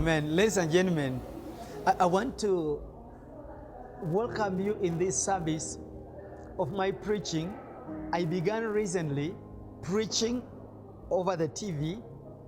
Amen. Ladies and gentlemen, I want to welcome you in this service of my preaching. I began recently preaching over the TV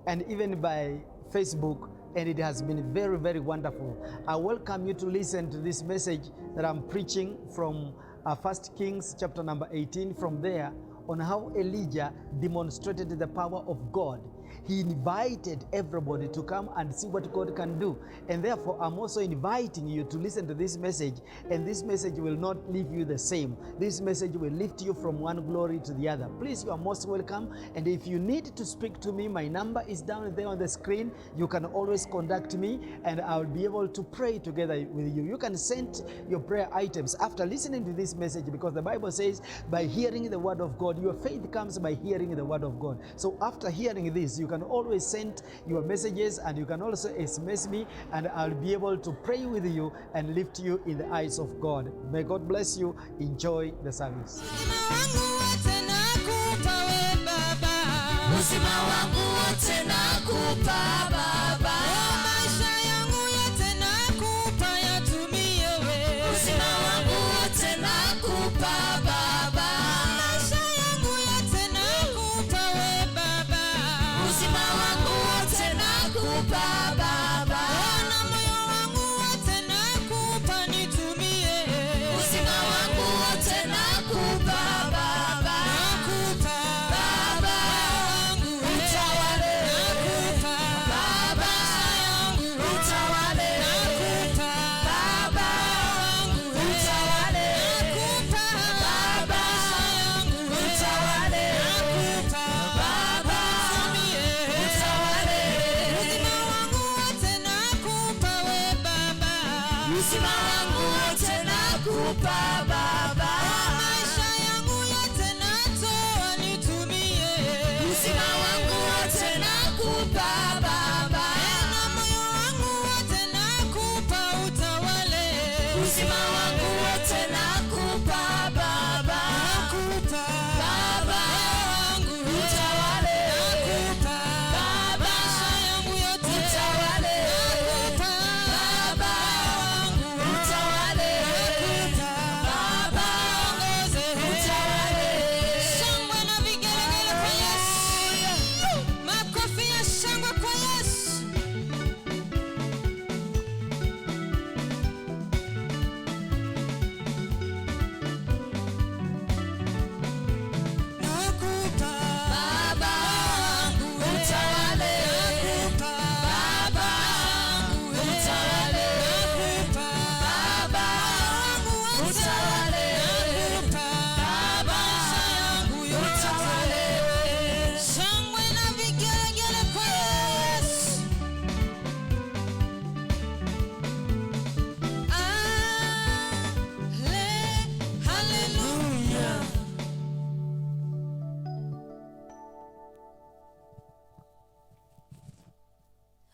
and even by Facebook, and it has been very, very wonderful. I welcome you to listen to this message that I'm preaching from 1 Kings chapter number 18. From there, on how Elijah demonstrated the power of God. He invited everybody to come and see what God can do. And therefore, I'm also inviting you to listen to this message. And this message will not leave you the same. This message will lift you from one glory to the other. Please, you are most welcome. And if you need to speak to me, my number is down there on the screen. You can always contact me and I'll be able to pray together with you. You can send your prayer items after listening to this message, because the Bible says, by hearing the word of God, your faith comes by hearing the word of God. So after hearing this, you can always send your messages, and you can also SMS me, and I'll be able to pray with you and lift you in the eyes of God. May God bless you. Enjoy the service.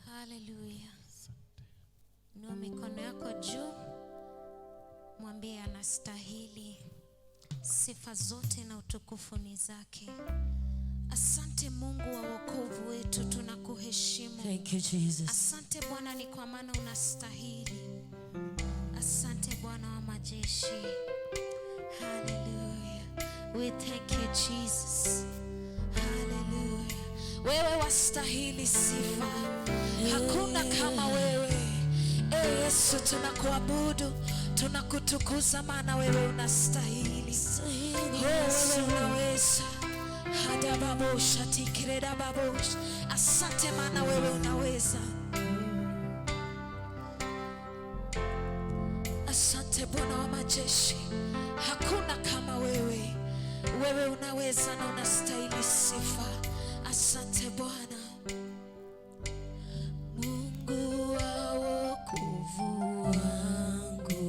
Hallelujah. Inua mikono yako juu, mwambie anastahili. Sifa zote na utukufu ni zake. Asante Mungu wa wokovu wetu, tunakuheshimu. Thank you, Jesus. Asante Bwana, ni kwa maana unastahili. Asante Bwana wa majeshi. Hallelujah. We thank you, Jesus. Hallelujah. Wewe wastahili sifa. Hakuna kama wewe. Yesu, tunakuabudu, tunakutukuza, maana wewe unastahili. Wewe unaweza. Hadababosha tikireda babosha. Asante maana wewe unaweza. Asante Bwana wa majeshi. Hakuna kama wewe. Wewe unaweza na unastahili sifa. Asante Bwana. Mungu wa wokovu wangu,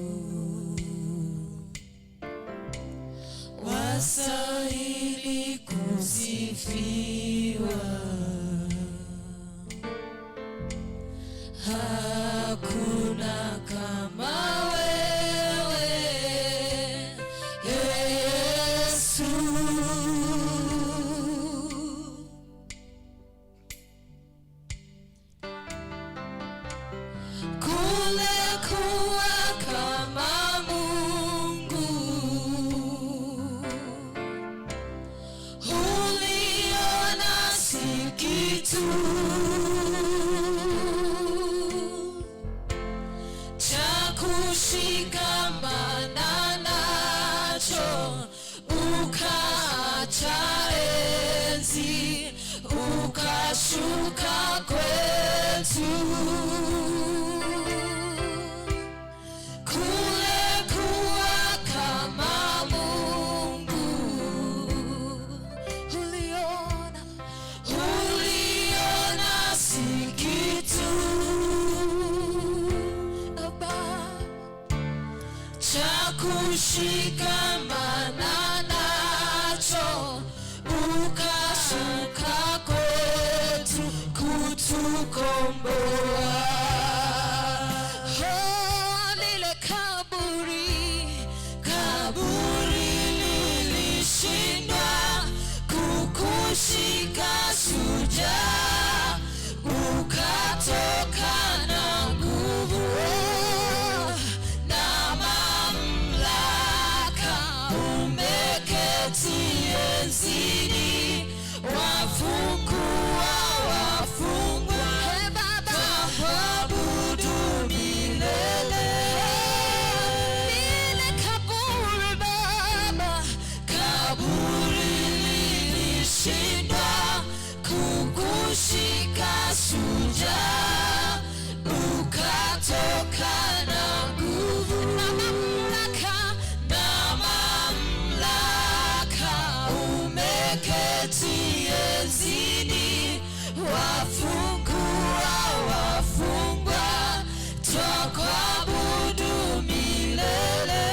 wastahili kusifiwa. Hakuna kama wewe, Yesu. cha kushikamana nacho, ukashuka kwetu kutukomboa. Lile kaburi lilishindwa kukushika shujaa, ukatoka na nguvu na mamlaka, umeketi enzini, wafungua wafungwa. Baba, twakuabudu milele. Lile kaburi Baba, kaburi lilishindwa kukushika shujaa, ukatoka na nguvu na mamlaka, umeketi enzini, wafungua wafungwa, twakuabudu milele.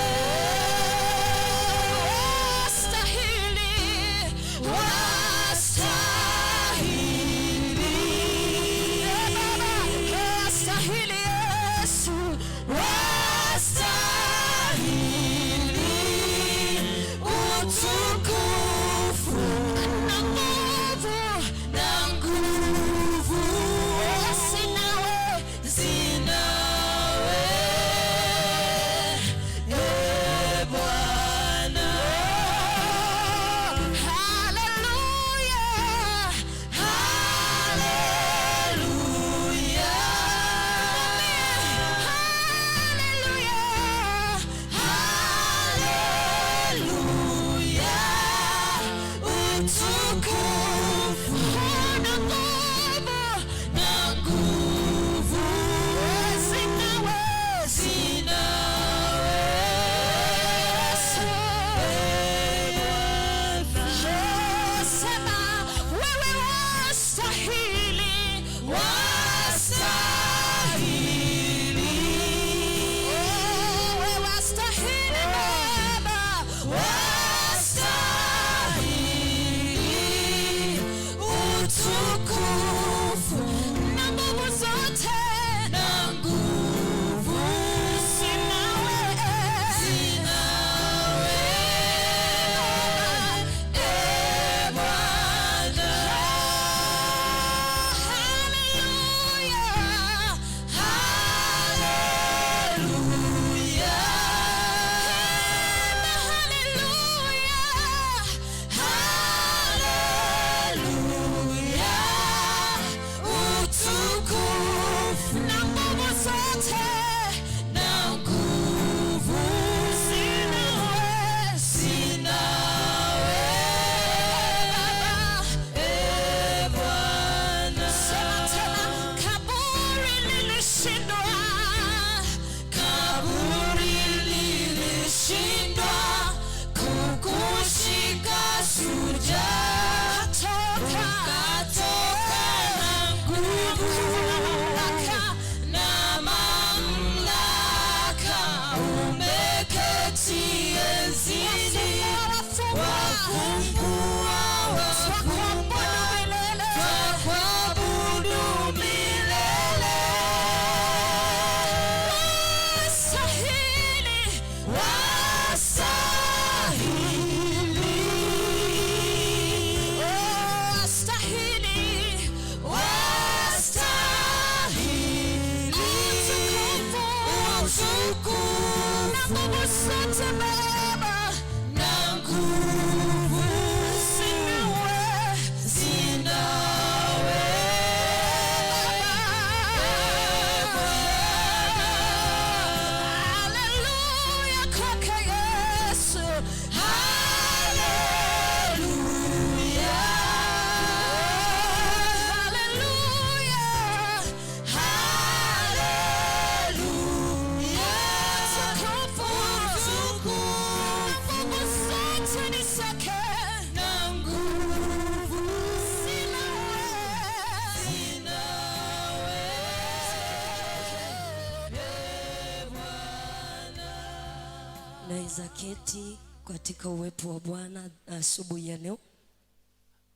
Naweza keti katika uwepo wa Bwana asubuhi ya leo.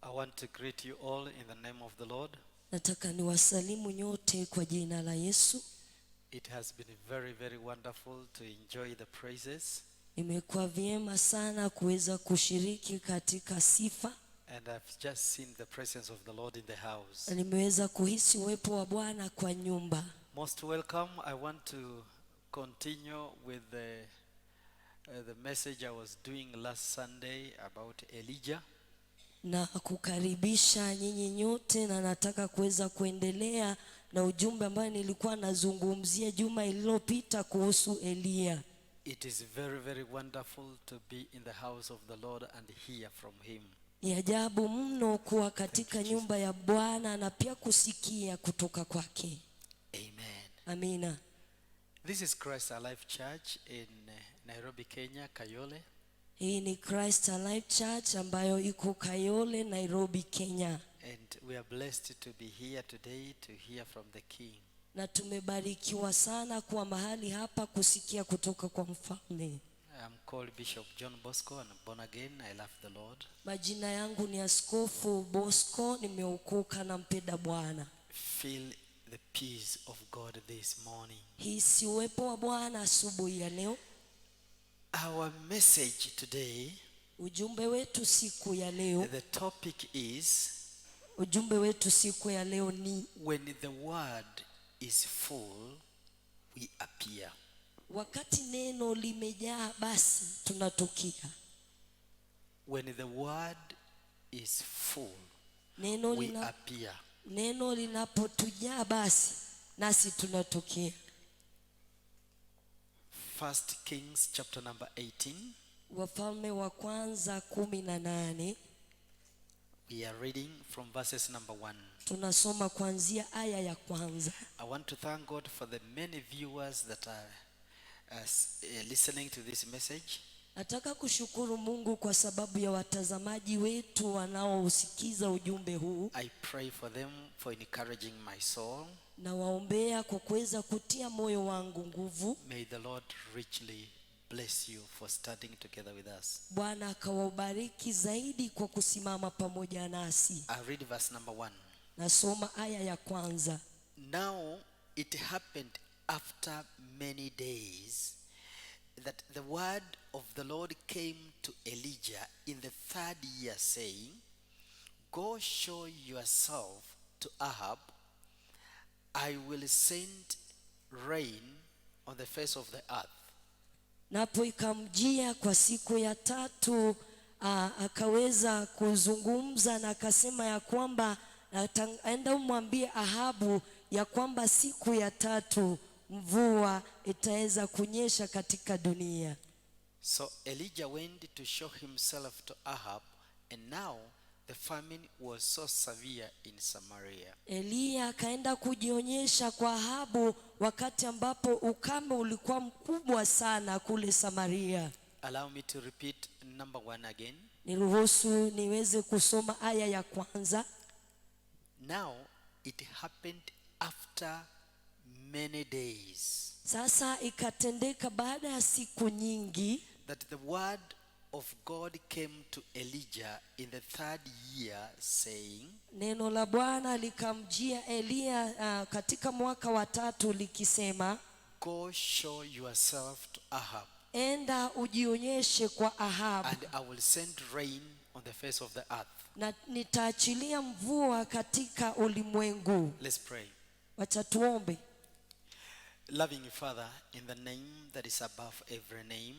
I want to greet you all in the name of the Lord. Nataka niwasalimu nyote kwa jina la Yesu. It has been very, very wonderful to enjoy the praises. Imekuwa vyema sana kuweza kushiriki katika sifa. And I've just seen the presence of the Lord in the house. Na nimeweza kuhisi uwepo wa Bwana kwa nyumba. Most welcome. I want to continue with the message I was doing last Sunday about Elijah. Na kukaribisha nyinyi nyote, na nataka kuweza kuendelea na ujumbe ambao nilikuwa nazungumzia juma ililopita kuhusu Elia. It is very, very wonderful to be in the house of the Lord and hear from him. Ni ajabu mno kuwa katika nyumba ya Bwana na pia kusikia kutoka kwake. Amen. Amina. This is Christ Alive Church in Nairobi, Kenya, Kayole. Hii ni Christ Alive Church ambayo iko Kayole, Nairobi, Kenya. And we are blessed to be here today to hear from the King. Na tumebarikiwa sana kuwa mahali hapa kusikia kutoka kwa mfalme. I'm called Bishop John Bosco and born again. I love the Lord. Majina yangu ni Askofu Bosco, nimeokoka na mpenda Bwana. Feel the peace of God this morning. Hisi uwepo wa Bwana asubuhi ya leo. Our message today, Ujumbe wetu siku ya leo, the topic is ujumbe wetu siku ya leo ni when the word is full, we appear. wakati neno limejaa basi tunatukia. When the word is full, Neno we lina, appear. neno linapotujaa basi nasi tunatukia. 1 Kings chapter number 18. Wafalme wa kwanza 18. We are reading from verses number 1. Tunasoma kuanzia aya ya kwanza. I want to thank God for the many viewers that are listening to this message. Nataka kushukuru Mungu kwa sababu ya watazamaji wetu wanaousikiza ujumbe huu. I pray for them for encouraging my soul. Na waombea kwa kuweza kutia moyo wangu nguvu. May the Lord richly bless you for standing together with us. Bwana akawabariki zaidi kwa kusimama pamoja nasi. I read verse number 1. Nasoma aya ya kwanza. Now it happened after many days that the word of the Lord came to Elijah in the 3rd year, saying, Go show yourself to Ahab. I will send rain on the face of the earth. Napo ikamjia kwa siku ya tatu, akaweza kuzungumza na akasema ya kwamba aenda umwambie Ahabu ya kwamba siku ya tatu mvua itaweza kunyesha katika dunia. So Elijah went to show himself to Ahab, and now the famine was so severe in Samaria. Elia akaenda kujionyesha kwa Ahabu wakati ambapo ukame ulikuwa mkubwa sana kule Samaria. Allow me to repeat number 1 again. Niruhusu niweze kusoma aya ya kwanza. Now it happened after many days Sasa ikatendeka baada ya siku nyingi that the word of God came to Elijah in the 3rd year, saying, neno la Bwana likamjia Elia katika mwaka wa tatu likisema, Go show yourself to Ahab, enda ujionyeshe kwa Ahabu, and I will send rain on the face of the earth. na nitaachilia mvua katika ulimwengu. Let's pray. Wacha tuombe. Loving Father, in the name that is above every name,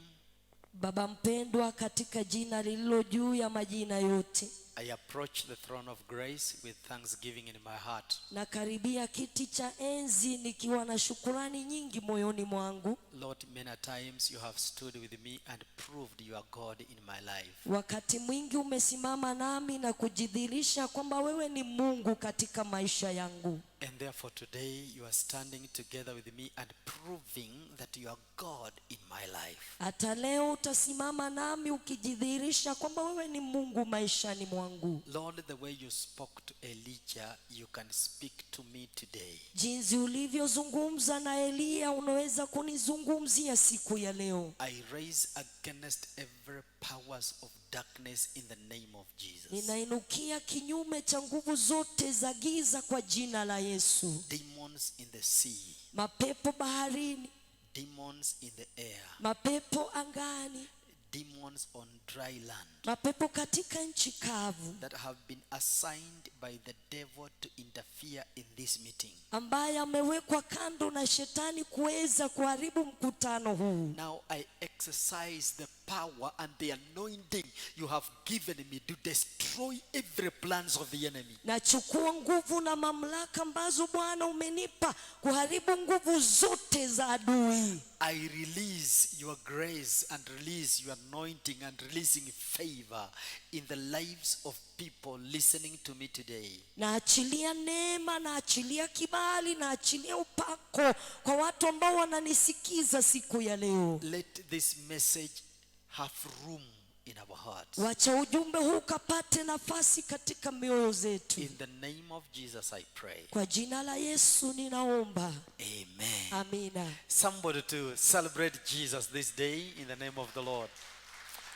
Baba mpendwa, katika jina lililo juu ya majina yote, I approach the throne of grace with thanksgiving in my heart. na karibia kiti cha enzi nikiwa na shukurani nyingi moyoni mwangu. Lord, many times you have stood with me and proved you are God in my life. Wakati mwingi umesimama nami na kujidhihirisha kwamba wewe ni Mungu katika maisha yangu. And therefore today you are standing together with me and proving that you are God in my life. Hata leo utasimama nami ukijidhihirisha kwamba wewe ni Mungu maishani mwangu. Lord, the way you spoke to Elijah, you can speak to me today. Jinsi ulivyozungumza na Eliya unaweza kunizungumzia siku ya leo. I raise against every powers of darkness in the name of Jesus. Ninainukia kinyume cha nguvu zote za giza kwa jina la Yesu. Demons in the sea, Mapepo baharini, demons in the air, mapepo angani, demons on dry land mapepo katika nchi kavu, that have been assigned by the devil to interfere in this meeting. ambaye amewekwa kando na shetani kuweza kuharibu mkutano huu. Now I exercise the power and the anointing you have given me to destroy every plans of the enemy. Nachukua nguvu na mamlaka ambazo Bwana umenipa kuharibu nguvu zote za adui. I release your grace and release your anointing and releasing favor in the lives of people listening to me today. Naachilia neema, naachilia kibali, naachilia upako kwa watu ambao wananisikiza siku ya leo. Let this message have room in our hearts. Wacha ujumbe huu kapate nafasi katika mioyo zetu. In the name of Jesus I pray. Kwa jina la Yesu ninaomba. Amen. Amina. Somebody to celebrate Jesus this day in the name of the Lord.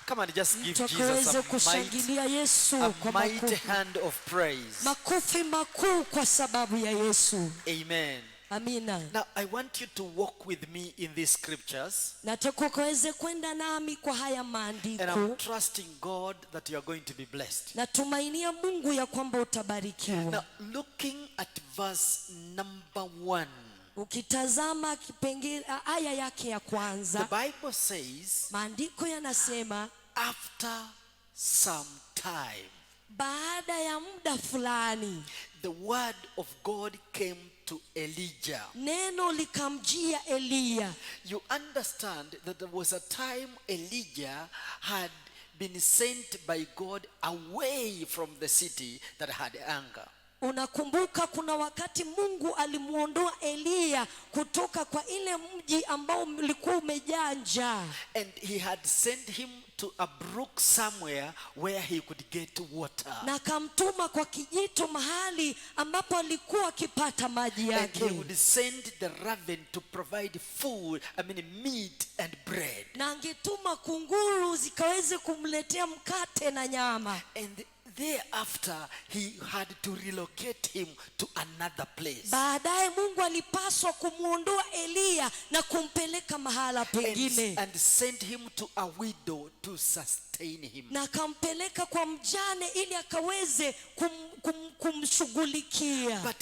Come on, just give Jesus Tukaweze a kushangilia Yesu kwa mighty makofi. hand of praise. Makofi makuu kwa sababu ya Yesu. Amen. Amina. Now I want you to walk with me in these scriptures, Nataka ukaweze kwenda nami kwa haya and I'm maandiko. trusting God that you are going to be blessed. Natumainia Mungu ya kwamba utabarikiwa. Now looking at verse number 1, Ukitazama kipengele aya yake ya the kwanza, Bible says, maandiko yanasema after some time, baada ya muda fulani the word of God came to Elijah. neno likamjia Eliya. You understand that there was a time Elijah had been sent by God away from the city that had anger. Unakumbuka kuna wakati Mungu alimuondoa Eliya kutoka kwa ile mji ambao ulikuwa umejaa njaa, And he had sent him to a brook somewhere where he could get water. na akamtuma kwa kijito mahali ambapo alikuwa akipata maji And yake, he would send the raven to provide food, meat and bread. na angetuma kunguru zikaweze kumletea mkate na nyama. And thereafter he had to relocate him to another place. Baadaye Mungu alipaswa kumuondoa Eliya na kumpeleka mahala pengine, And send him to a widow to sustain him. na akampeleka kwa mjane ili akaweze kumshughulikia. But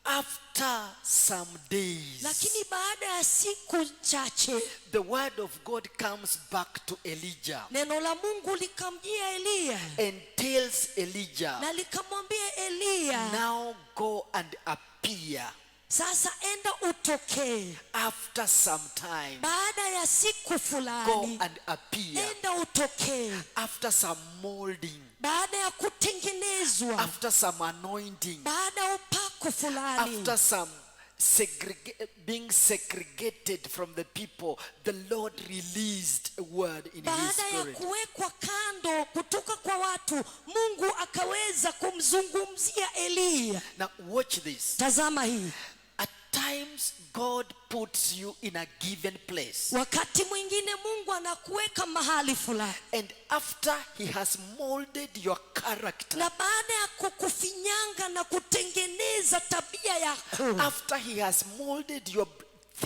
after some days, Lakini baada ya siku chache the word of God comes back to Elijah neno la Mungu likamjia Eliya and tells Elijah, na likamwambia Eliya, now go and appear. sasa enda utokee. After some time, Baada ya siku go fulani and appear. enda utokee. After some molding, Baada ya kutengenezwa, after some anointing, baada ya upako fulani, after some being segregated from the people, the Lord released a word in his baada ya spirit. kuwekwa kando kutoka kwa watu, Mungu akaweza kumzungumzia Eliya. Now watch this. Tazama hii, At times God puts you in a given place, wakati mwingine Mungu anakuweka mahali fulani, and after he has molded your character, na baada ya kukufinyanga na kutengeneza tabia yako, after he has molded your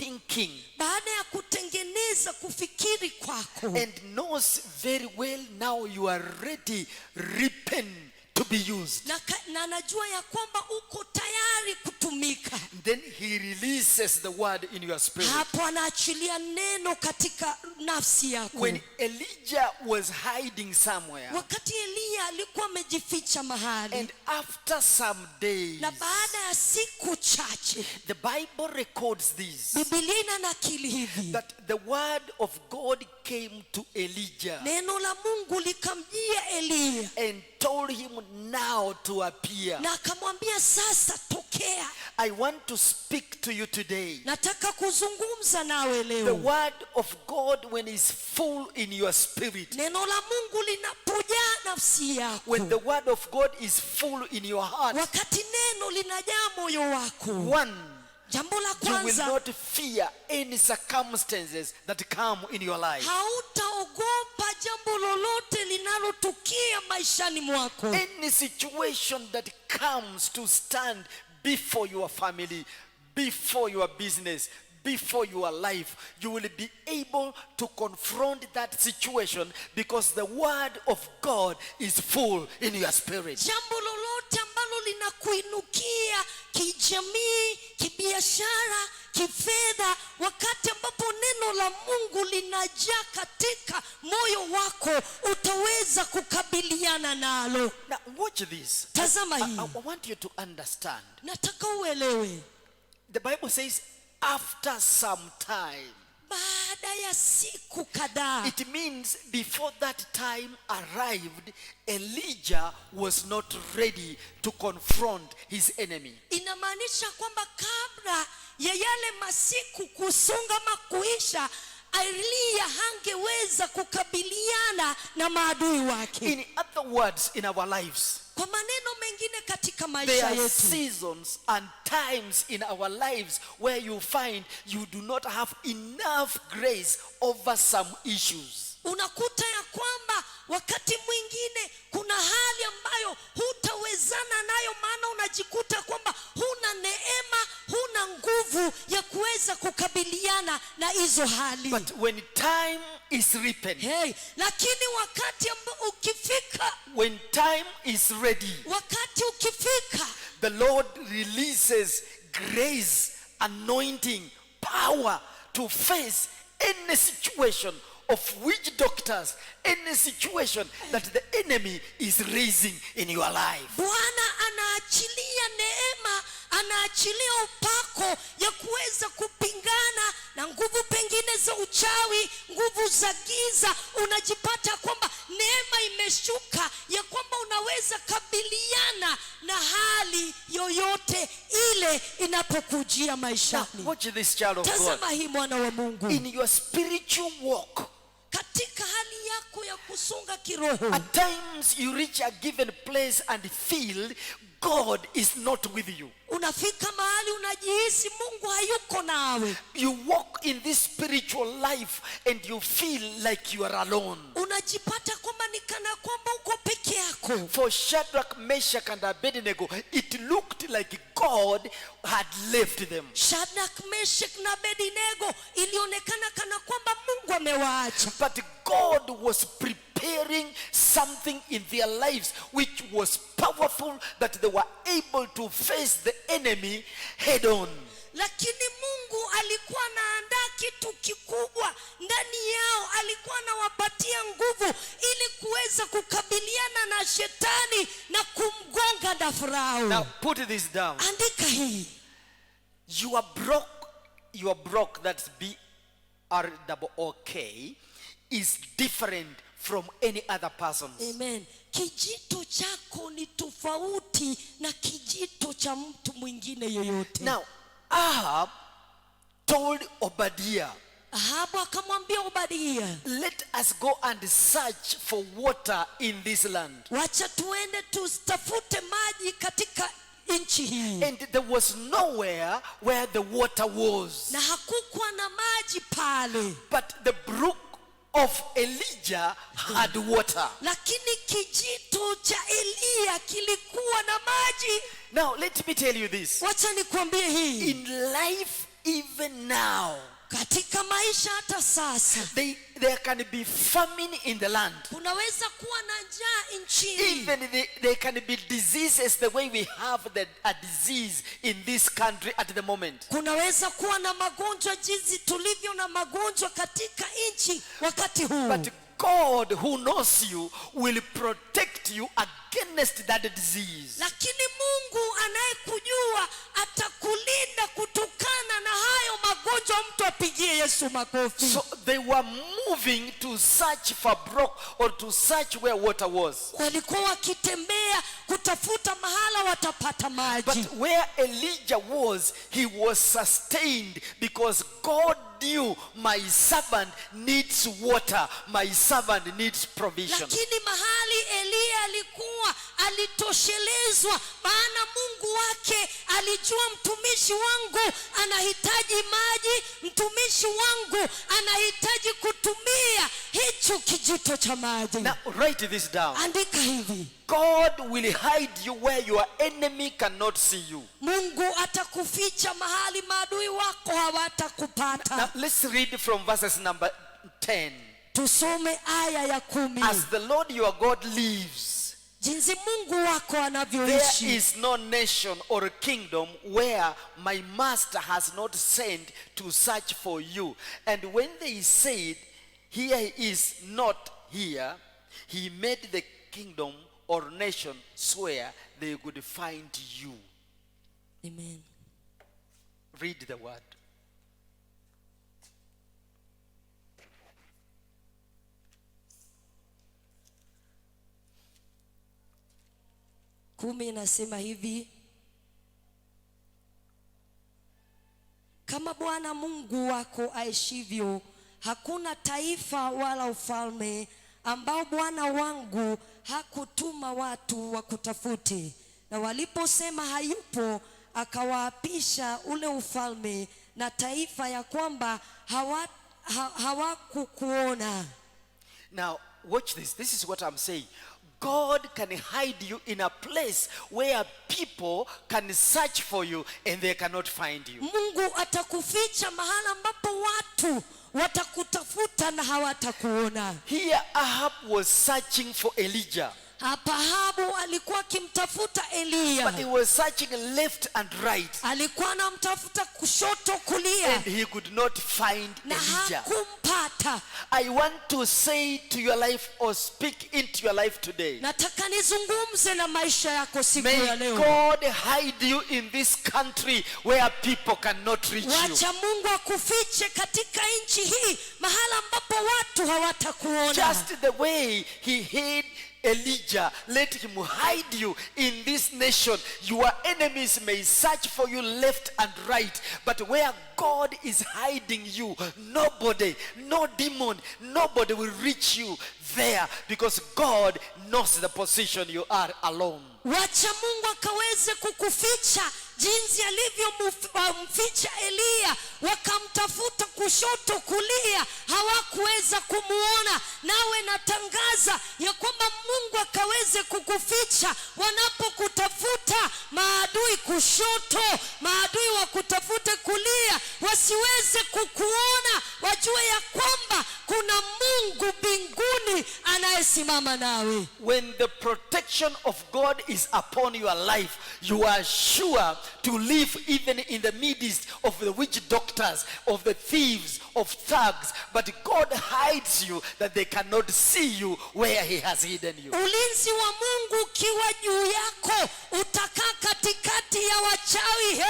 thinking, baada ya kutengeneza kufikiri kwako, and knows very well now you are ready, ripen to be used, na najua ya kwamba uko tayari kutumika, then he releases the word in your spirit. hapo anaachilia neno katika nafsi yako. When Elijah was hiding somewhere, Wakati Eliya alikuwa amejificha mahali, and after some days, na baada ya siku chache, the Bible records this, Biblia inanakili hivi, that the word of God came to Elijah neno la Mungu likamjia Eliya and told him now to appear. na akamwambia sasa tokea. I want to speak to you today. nataka kuzungumza nawe The leo. word of God, when it's full in your spirit, Neno la Mungu linapojaa nafsi yako, when the word of God is full in your heart, wakati neno linajaa moyo wako, one, jambo la you will kwanza, not fear any circumstances that come in your life. hautaogopa jambo lolote linalotukia maishani mwako. Any situation that comes to stand before your family, before your business, before your life, you will be able to confront that situation because the word of God is full in your spirit. Jambo lolote ambalo linakuinukia kijamii, kibiashara, kifedha, wakati ambapo neno la Mungu linajaa katika moyo wako, utaweza kukabiliana nalo. Now watch this. Tazama hii. I want you to understand. Nataka uelewe, The Bible says after some time. baada ya siku kadhaa. It means before that time arrived, Elijah was not ready to confront his enemy. Inamaanisha kwamba kabla ya yale masiku kusonga ama kuisha, Eliya hangeweza kukabiliana na maadui wake. In other words, in our lives, Kwa maneno mengine, katika there maisha are yetu seasons and times in our lives where you find you do not have enough grace over some issues. unakuta ya kwamba wakati mwingine kuna hali ambayo hutawezana nayo, maana unajikuta kwamba huna neema, huna nguvu ya kuweza kukabiliana na hizo hali. But when time is ripened, Lakini wakati ambao ukifika, when time is ready, wakati ukifika, the Lord releases grace, anointing, power to face any situation of witch doctors, any situation that the enemy is raising in your life. Bwana anaachilia neema, anaachilia upako ya kuweza kupingana na nguvu pengine za uchawi, nguvu za giza. Unajipata kwamba neema imeshuka ya kwamba unaweza kabiliana na hali yoyote ile inapokujia Now, maishani. watch this, child of God. Tazama hii, mwana wa Mungu, In your spiritual walk, katika hali yako ya kusonga kiroho, at times you reach a given place and feel God is not with you. unafika mahali unajihisi Mungu hayuko nawe. You walk in this spiritual life and you feel like you are alone. Unajipata kwamba ni kana kwamba uko peke yako. For Shadrach, Meshach and Abednego, it looked like God had left them. Shadrach, Meshach na Abednego, ilionekana kana kwamba Mungu amewaacha. But God was preparing something in their lives which was powerful, that they were able to face the enemy head on. Lakini Mungu alikuwa anaandaa kitu kikubwa ndani yao, alikuwa anawapatia nguvu ili kuweza kukabiliana na shetani na kumgonga na Farao. Now put this down. Andika hii. You are broke, that's BROOK, is different from any other person's. Amen. Kijito chako ni tofauti na kijito cha mtu mwingine yoyote. Now, Ahab told Obadiah, Ahabu akamwambia Obadia, let us go and search for water in this land. wacha tuende tutafute maji katika nchi hii. And there was nowhere where the water was. Na hakukuwa na maji pale. But the brook of Elijah had water. Lakini kijito cha Eliya kilikuwa na maji. Now let me tell you this. Wacha nikwambie hii. In life, even now, Katika maisha hata sasa, there can be famine in the land. kunaweza kuwa na njaa nchini. Even there can be diseases the way we have a disease in this country at the moment. Kunaweza kuwa na magonjwa jinsi tulivyo na magonjwa katika nchi wakati huu. But God who knows you will protect you against that disease. Lakini Mungu anayekujua atakulinda kutokana na hayo magonjwa mtu mpigie Yesu makofi. So they were moving to search for brook, or to search where water was. Walikuwa wakitembea kutafuta mahala watapata maji. But where Elijah was, he was sustained, because God knew, my servant needs water, my servant needs provision. Lakini mahali Elia alikuwa alitoshelezwa, maana Mungu wake alijua mtumishi wangu anahitaji maji, mtumishi wangu anahitaji kutumia hicho kijito cha maji. Now write this down. Andika hivi. God will hide you where your enemy cannot see you. Mungu atakuficha mahali maadui wako hawatakupata. Now let's read from verses number 10. Tusome aya ya 10. As the Lord your God lives, jinsi Mungu wako there anavyoishi, is no nation or kingdom where my master has not sent to search for you. And when they said, here he is not here, he made the kingdom or nation swear they could find you. Amen. Read the word. Kumi inasema hivi: kama Bwana Mungu wako aishivyo, hakuna taifa wala ufalme ambao Bwana wangu hakutuma watu wakutafute. Na waliposema hayupo, akawaapisha ule ufalme na taifa ya kwamba hawakukuona. Now watch this. This is what I'm saying. God can hide you in a place where people can search for you and they cannot find you. Mungu atakuficha mahala ambapo watu watakutafuta na hawatakuona. Here Ahab was searching for Elijah. Ahabu alikuwa akimtafuta Elia. But he was searching left and right. Alikuwa anamtafuta kushoto kulia. And he could not find na Elijah. hakumpata. I want to say to your life, or speak into your life today. Nataka nizungumze na maisha yako siku ya May leo. God hide you in this country where people cannot reach you. Wacha Mungu akufiche katika nchi hii mahala ambapo watu hawatakuona. Just the way he hid Elijah, let him hide you in this nation. Your enemies may search for you left and right, but where God is hiding you, nobody, no demon, nobody will reach you there, because God knows the position you are alone. Wacha Mungu akaweze kukuficha jinsi alivyomficha Elia. Wakamtafuta kushoto kulia, hawakuweza kumuona. Nawe natangaza ya kwamba Mungu akaweze kukuficha wanapokutafuta maadui kushoto, maadui wakutafute kulia, wasiweze kukuona. Wajue ya kwamba kuna Mungu mbinguni anayesimama nawe. When the protection of God is upon your life, you are sure to live even in the midst of the witch doctors, of the thieves, of thugs. But God hides you that they cannot see you where he has hidden you. Ulinzi wa Mungu ukiwa juu yako, utakaa katikati ya wachawi,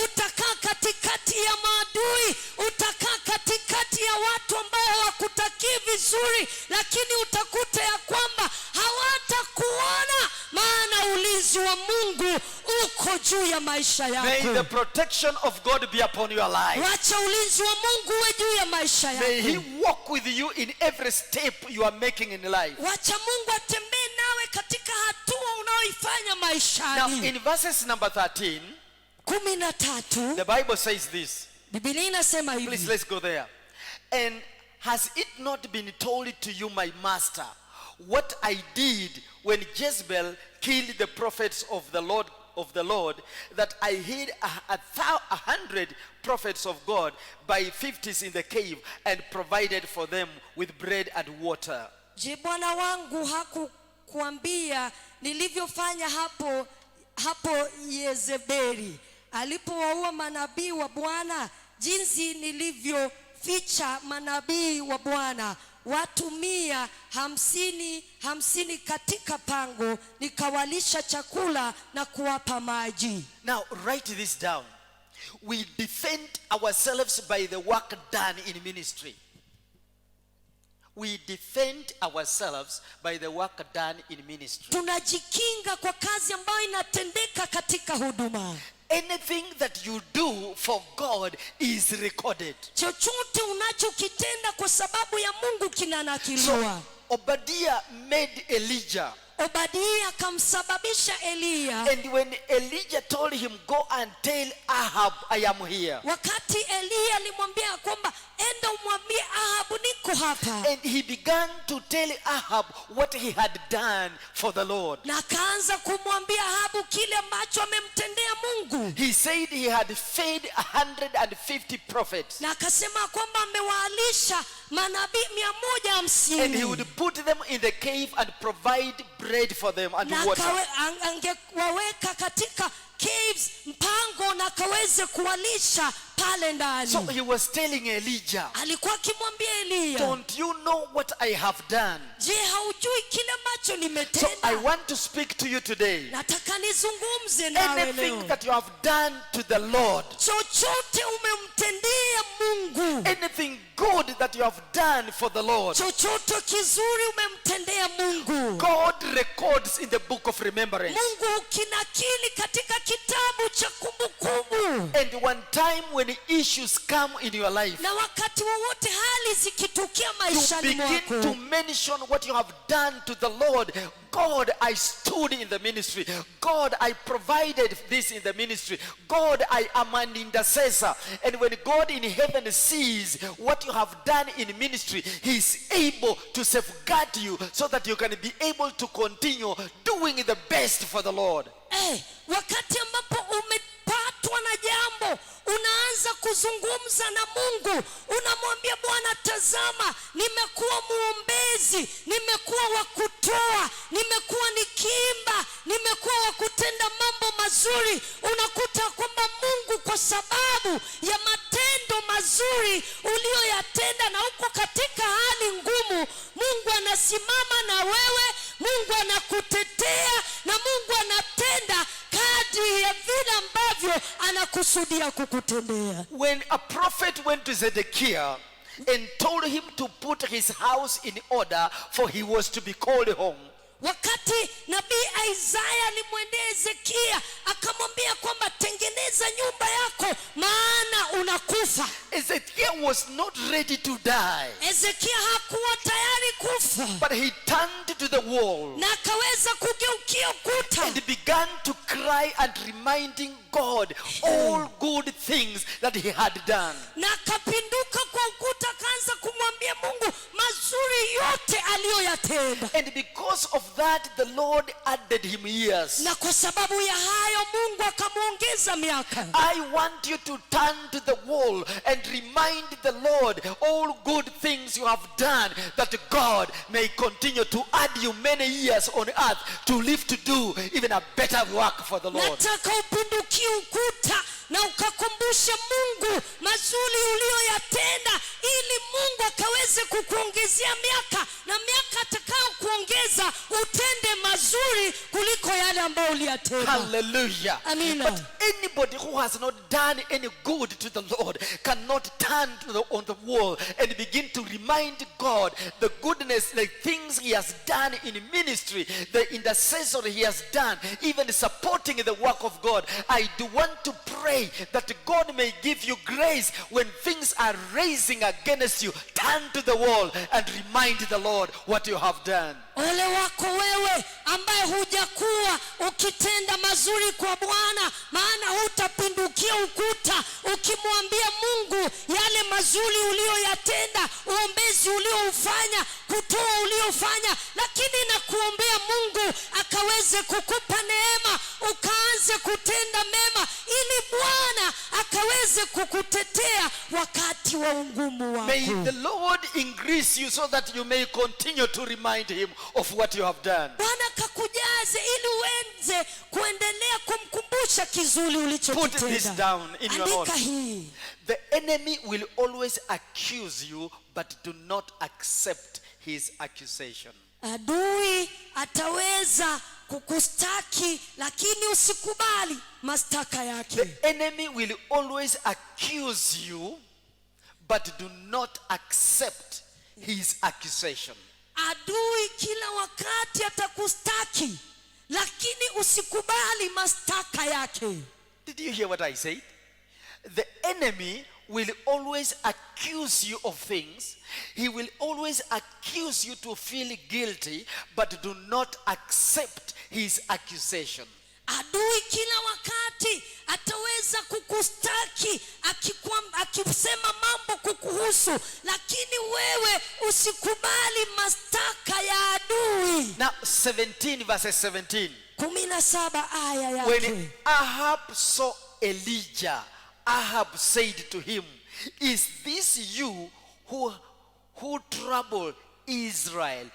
utakaa katikati ya maadui, utakaa katikati ya watu ambao hawakutakii vizuri, lakini utakuta ya kwamba hawatakuona, maana ulinzi wa Mungu uko juu ya maisha yako. May the protection of God be upon your life. Wacha ulinzi wa Mungu uwe juu ya maisha yako. May he walk with you in every step you are making in life. Wacha Mungu atembee nawe katika hatua unaoifanya Now maishani. in verses number 13, 13 the Bible says this. Biblia inasema Please, hivi: let's go there. And has it not been told to you, my master, what I did when Jezebel killed the prophets of the Lord, that I hid 100 prophets of God by 50s in the cave and provided for them with bread and water? Je, Bwana wangu hakukuambia nilivyofanya hapo Yezebeli alipowaua manabii wa Bwana, jinsi nilivyoficha manabii wa Bwana watu 150 katika pango, nikawalisha chakula na kuwapa maji. Now write this down. We defend ourselves by the work done in ministry. We defend ourselves by the work done in ministry. Tunajikinga kwa kazi ambayo inatendeka katika huduma. Anything that you do for God is recorded. Chochote unachokitenda kwa sababu ya Mungu kinanakiliwa. Obadiah made Elijah. Obadia akamsababisha Eliya. And when Elijah told him, go and tell Ahab, I am here. Wakati Eliya alimwambia kwamba enda umwambie Ahabu niko hapa. And he began to tell Ahab what he had done for the Lord. Na akaanza kumwambia Ahabu kile ambacho amemtendea Mungu. He said he had fed 150 prophets. Na akasema kwamba amewalisha manabii 150. And he would put them in the cave and provide bread for them and water. Na angewaweka katika caves mpango na akaweze kuwalisha pale ndani. So he was telling Elijah, alikuwa akimwambia Eliya, don't you know what I have done? Je, haujui kile ambacho So nimetenda? I want to speak to you today. Nataka nizungumze nawe Anything leo. that you have done to the Lord, Chochote umemtendea Mungu, anything good that you have done for the Lord, chochote kizuri umemtendea Mungu, God records in the book of remembrance. Mungu kinakili katika kitabu cha kumbukumbu. And one time when issues come in your life, Na wakati wowote hali zikitukia you maishani begin to mwako, mention what you have done to the Lord. God, I stood in the ministry. God, I provided this in the ministry. God, I am an intercessor. And when God in heaven sees what you have done in ministry, He is able to safeguard you so that you can be able to continue doing the best for the Lord. wakati ambapo umepatwa na jambo, unaanza kuzungumza na Mungu, unamwambia Bwana, tazama, nimekuwa muombezi, nimekuwa wa kutoa, nimekuwa nikiimba, nimekuwa wa kutenda mambo mazuri. Unakuta kwamba Mungu, kwa sababu ya matendo mazuri uliyoyatenda na uko katika hali ngumu, Mungu anasimama na wewe, Mungu anakutetea, na Mungu anatenda kadri ya vile ambavyo anakusudia kukutendea. When a prophet went to Zedekiah and told him to put his house in order, for he was to be called home, Wakati nabii Isaya alimwendea Ezekia akamwambia kwamba tengeneza nyumba yako maana unakufa, Ezekiel was not ready to die, Ezekia hakuwa tayari kufa, but he turned to the wall na akaweza kugeukia ukuta and began to cry and reminding God all good things that he had done. na akapinduka kwa ukuta, akaanza kumwambia Mungu mazuri yote aliyoyatenda. And because of that, the Lord added him years. Na kwa sababu ya hayo Mungu akamuongeza miaka. I want you to turn to the wall and remind the Lord all good things you have done, that God may continue to add you many years on earth to live to do even a better work for the Lord. Nataka upindukie ukuta na ukakumbushe Mungu mazuri uliyoyatenda, ili Mungu akaweze kukuongezea miaka, na miaka atakayo kuongeza utende mazuri kuliko yale ambayo uliyatenda. Hallelujah. Amina. But anybody who has not done any good to the Lord cannot turn on the wall and begin to remind God the goodness, the things he has done in ministry, the intercessor he has done, even supporting the work of God. I do want to pray that God may give you grace when things are raising against you. Turn to the wall and remind the Lord what you have done. Ole wako wewe ambaye hujakuwa ukitenda mazuri kwa Bwana, maana hutapindukia ukuta ukimwambia Mungu yale mazuri uliyoyatenda, uombezi ulioufanya, kutoa uliofanya. Lakini nakuombea Mungu akaweze kukupa neema, ukaanze kutenda mema, ili Bwana akaweze kukutetea wakati wa ungumu wako. May the Lord increase you so that you may continue to remind him of what you have done. Bwana kakujaze ili uenze kuendelea kumkumbusha kizuri Put ulichokitenda. this down in your Andika notes. hii. The enemy will always accuse you, but do not accept his accusation. Adui ataweza kukustaki, lakini usikubali mashtaka yake. The enemy will always accuse you, but do not accept his accusation. Adui kila wakati atakustaki, lakini usikubali mashtaka yake. Did you hear what I said? The enemy will always accuse you of things. He will always accuse you to feel guilty, but do not accept his accusation. Adui kila wakati ataweza kukustaki akisema mambo kukuhusu, lakini wewe usikubali mashtaka ya adui. Now 17 verses 17. 17 aya yake. When Ahab saw Elijah, Ahab said to him, "Is this you who troubled Israel?"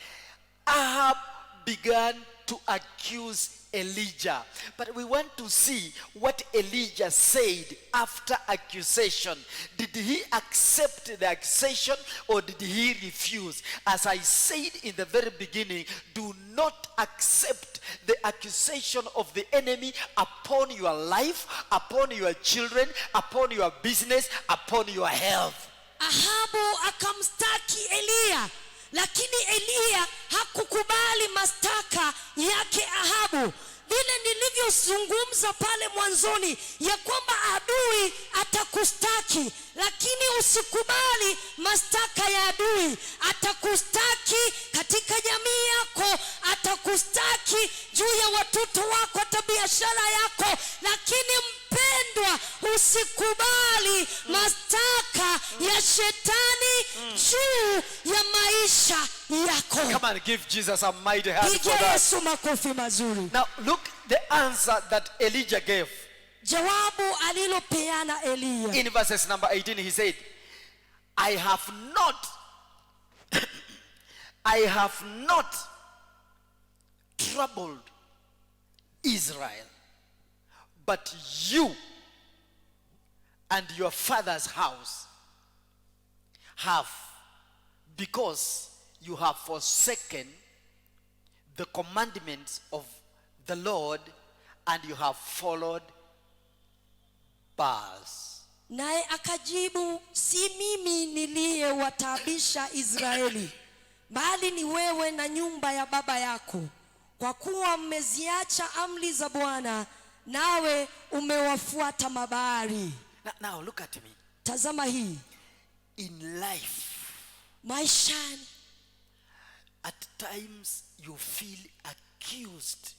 Ahab began to accuse Elijah. But we want to see what Elijah said after accusation. Did he accept the accusation or did he refuse? As I said in the very beginning, do not accept the accusation of the enemy upon your life, upon your children, upon your business, upon your health. Ahabu akamstaki Eliya, lakini Eliya hakukubali mashtaka yake Ahabu. Vile nilivyozungumza pale mwanzoni ya kwamba adui atakustaki, lakini usikubali mashtaka ya adui. Atakustaki katika jamii yako, atakustaki juu ya watoto wako, hata biashara yako, lakini mpendwa, usikubali mashtaka ya shetani juu ya maisha yako. Come on, give Jesus a mighty hand for Pigia that. Yesu makofi mazuri. Now look the answer that Elijah gave. Jawabu alilopeana Eliya. In verses number 18 he said, I have not troubled Israel, but you and your father's house have, because you have forsaken the commandments of the Lord and you have followed Baals. Naye akajibu, si mimi niliyewataabisha Israeli, bali ni wewe na nyumba ya baba yako, kwa kuwa mmeziacha amri za Bwana, nawe umewafuata Mabaali. Now look at me. Tazama hii. In life, Maishani, at times you feel accused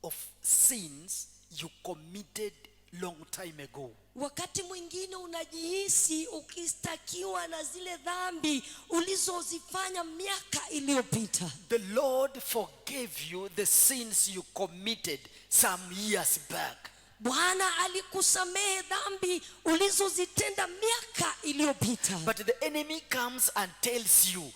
of sins you committed long time ago. wakati mwingine unajihisi ukistakiwa na zile dhambi ulizozifanya miaka iliyopita. The Lord forgave you the sins you committed some years back. Bwana alikusamehe dhambi ulizozitenda miaka iliyopita. But the enemy comes and tells you,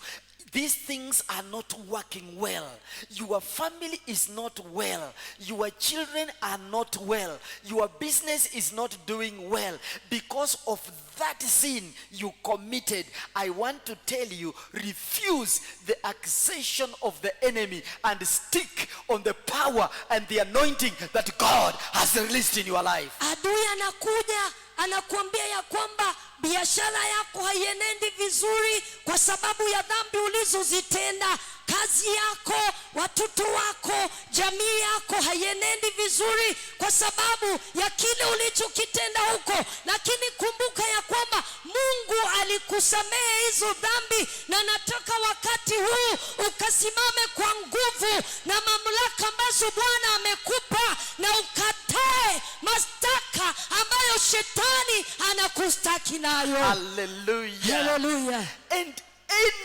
these things are not working well. Your family is not well. Your children are not well. Your business is not doing well. Because of that sin you committed, I want to tell you, refuse the accusation of the enemy and stick on the power and the anointing that God has released in your life. Adui anakuja anakuambia ya kwamba biashara yako haienendi vizuri kwa sababu ya dhambi ulizozitenda. Kazi yako, watoto wako, jamii yako haienendi vizuri kwa sababu ya kile ulichokitenda huko. Lakini kumbuka ya kwamba Mungu alikusamehe hizo dhambi, na nataka wakati huu ukasimame kwa nguvu na mamlaka ambazo Bwana amekupa na ukatae mashtaka ambayo shetani anakustaki nayo. Hallelujah. Hallelujah. And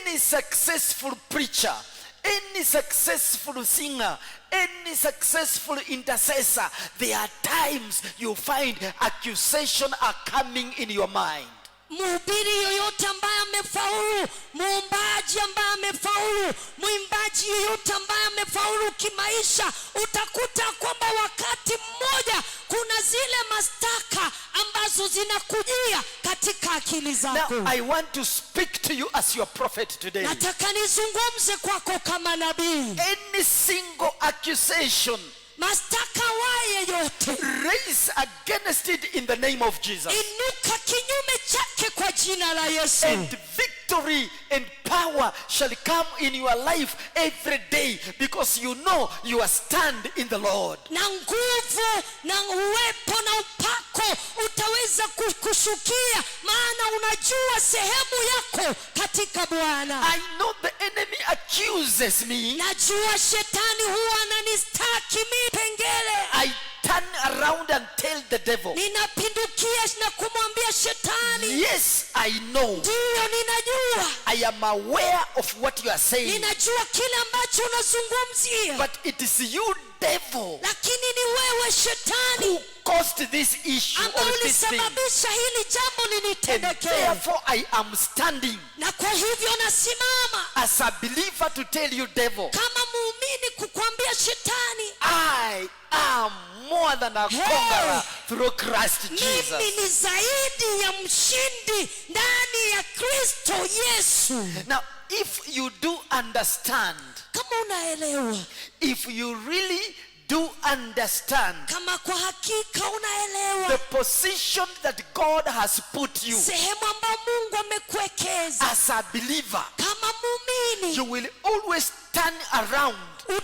any successful preacher, any successful singer, any successful intercessor, there are times you find accusation are coming in your mind. mhubiri yoyote ambaye amefaulu, muombaji ambaye amefaulu, mwimbaji yoyote ambaye amefaulu kimaisha, utakuta kwamba wakati mmoja kuna zile mastaka ambazo zinakujia katika akili zako. Now I want to speak to you as your prophet today. Nataka nizungumze kwako kama nabii. Any single accusation Mastaka waye yote raise against it in the name of Jesus. inuka kinyume chake kwa jina la Yesu. And victory and power shall come in your life every day, because you know you are stand in the Lord. Na nguvu na uwepo na upako utaweza kushukia, maana unajua sehemu yako katika Bwana. I know the enemy accuses me. Najua shetani huwa ananistaki mimi pengele. I turn around and tell the devil, Ninapindukia na kumwambia shetani, yes, I know. ndio ninajua. I am aware of what you are saying. Ninajua kile ambacho unazungumzia. But it is you, devil, Lakini ni wewe shetani who caused this issue ambaye or this thing. ulisababisha hili jambo And linitendekee. therefore I am standing Na kwa hivyo nasimama as a believer to tell you, devil, kama muumini kukwambia shetani, I am more than a conqueror through Christ mimi Jesus. ni zaidi ya mshindi ndani ya Kristo Yesu. Now, if you do understand, Kama unaelewa, if you really do understand kama kwa hakika the unaelewa position that God has put you sehemu ambayo Mungu amekuwekeza as a believer, kama muumini, you will always turn around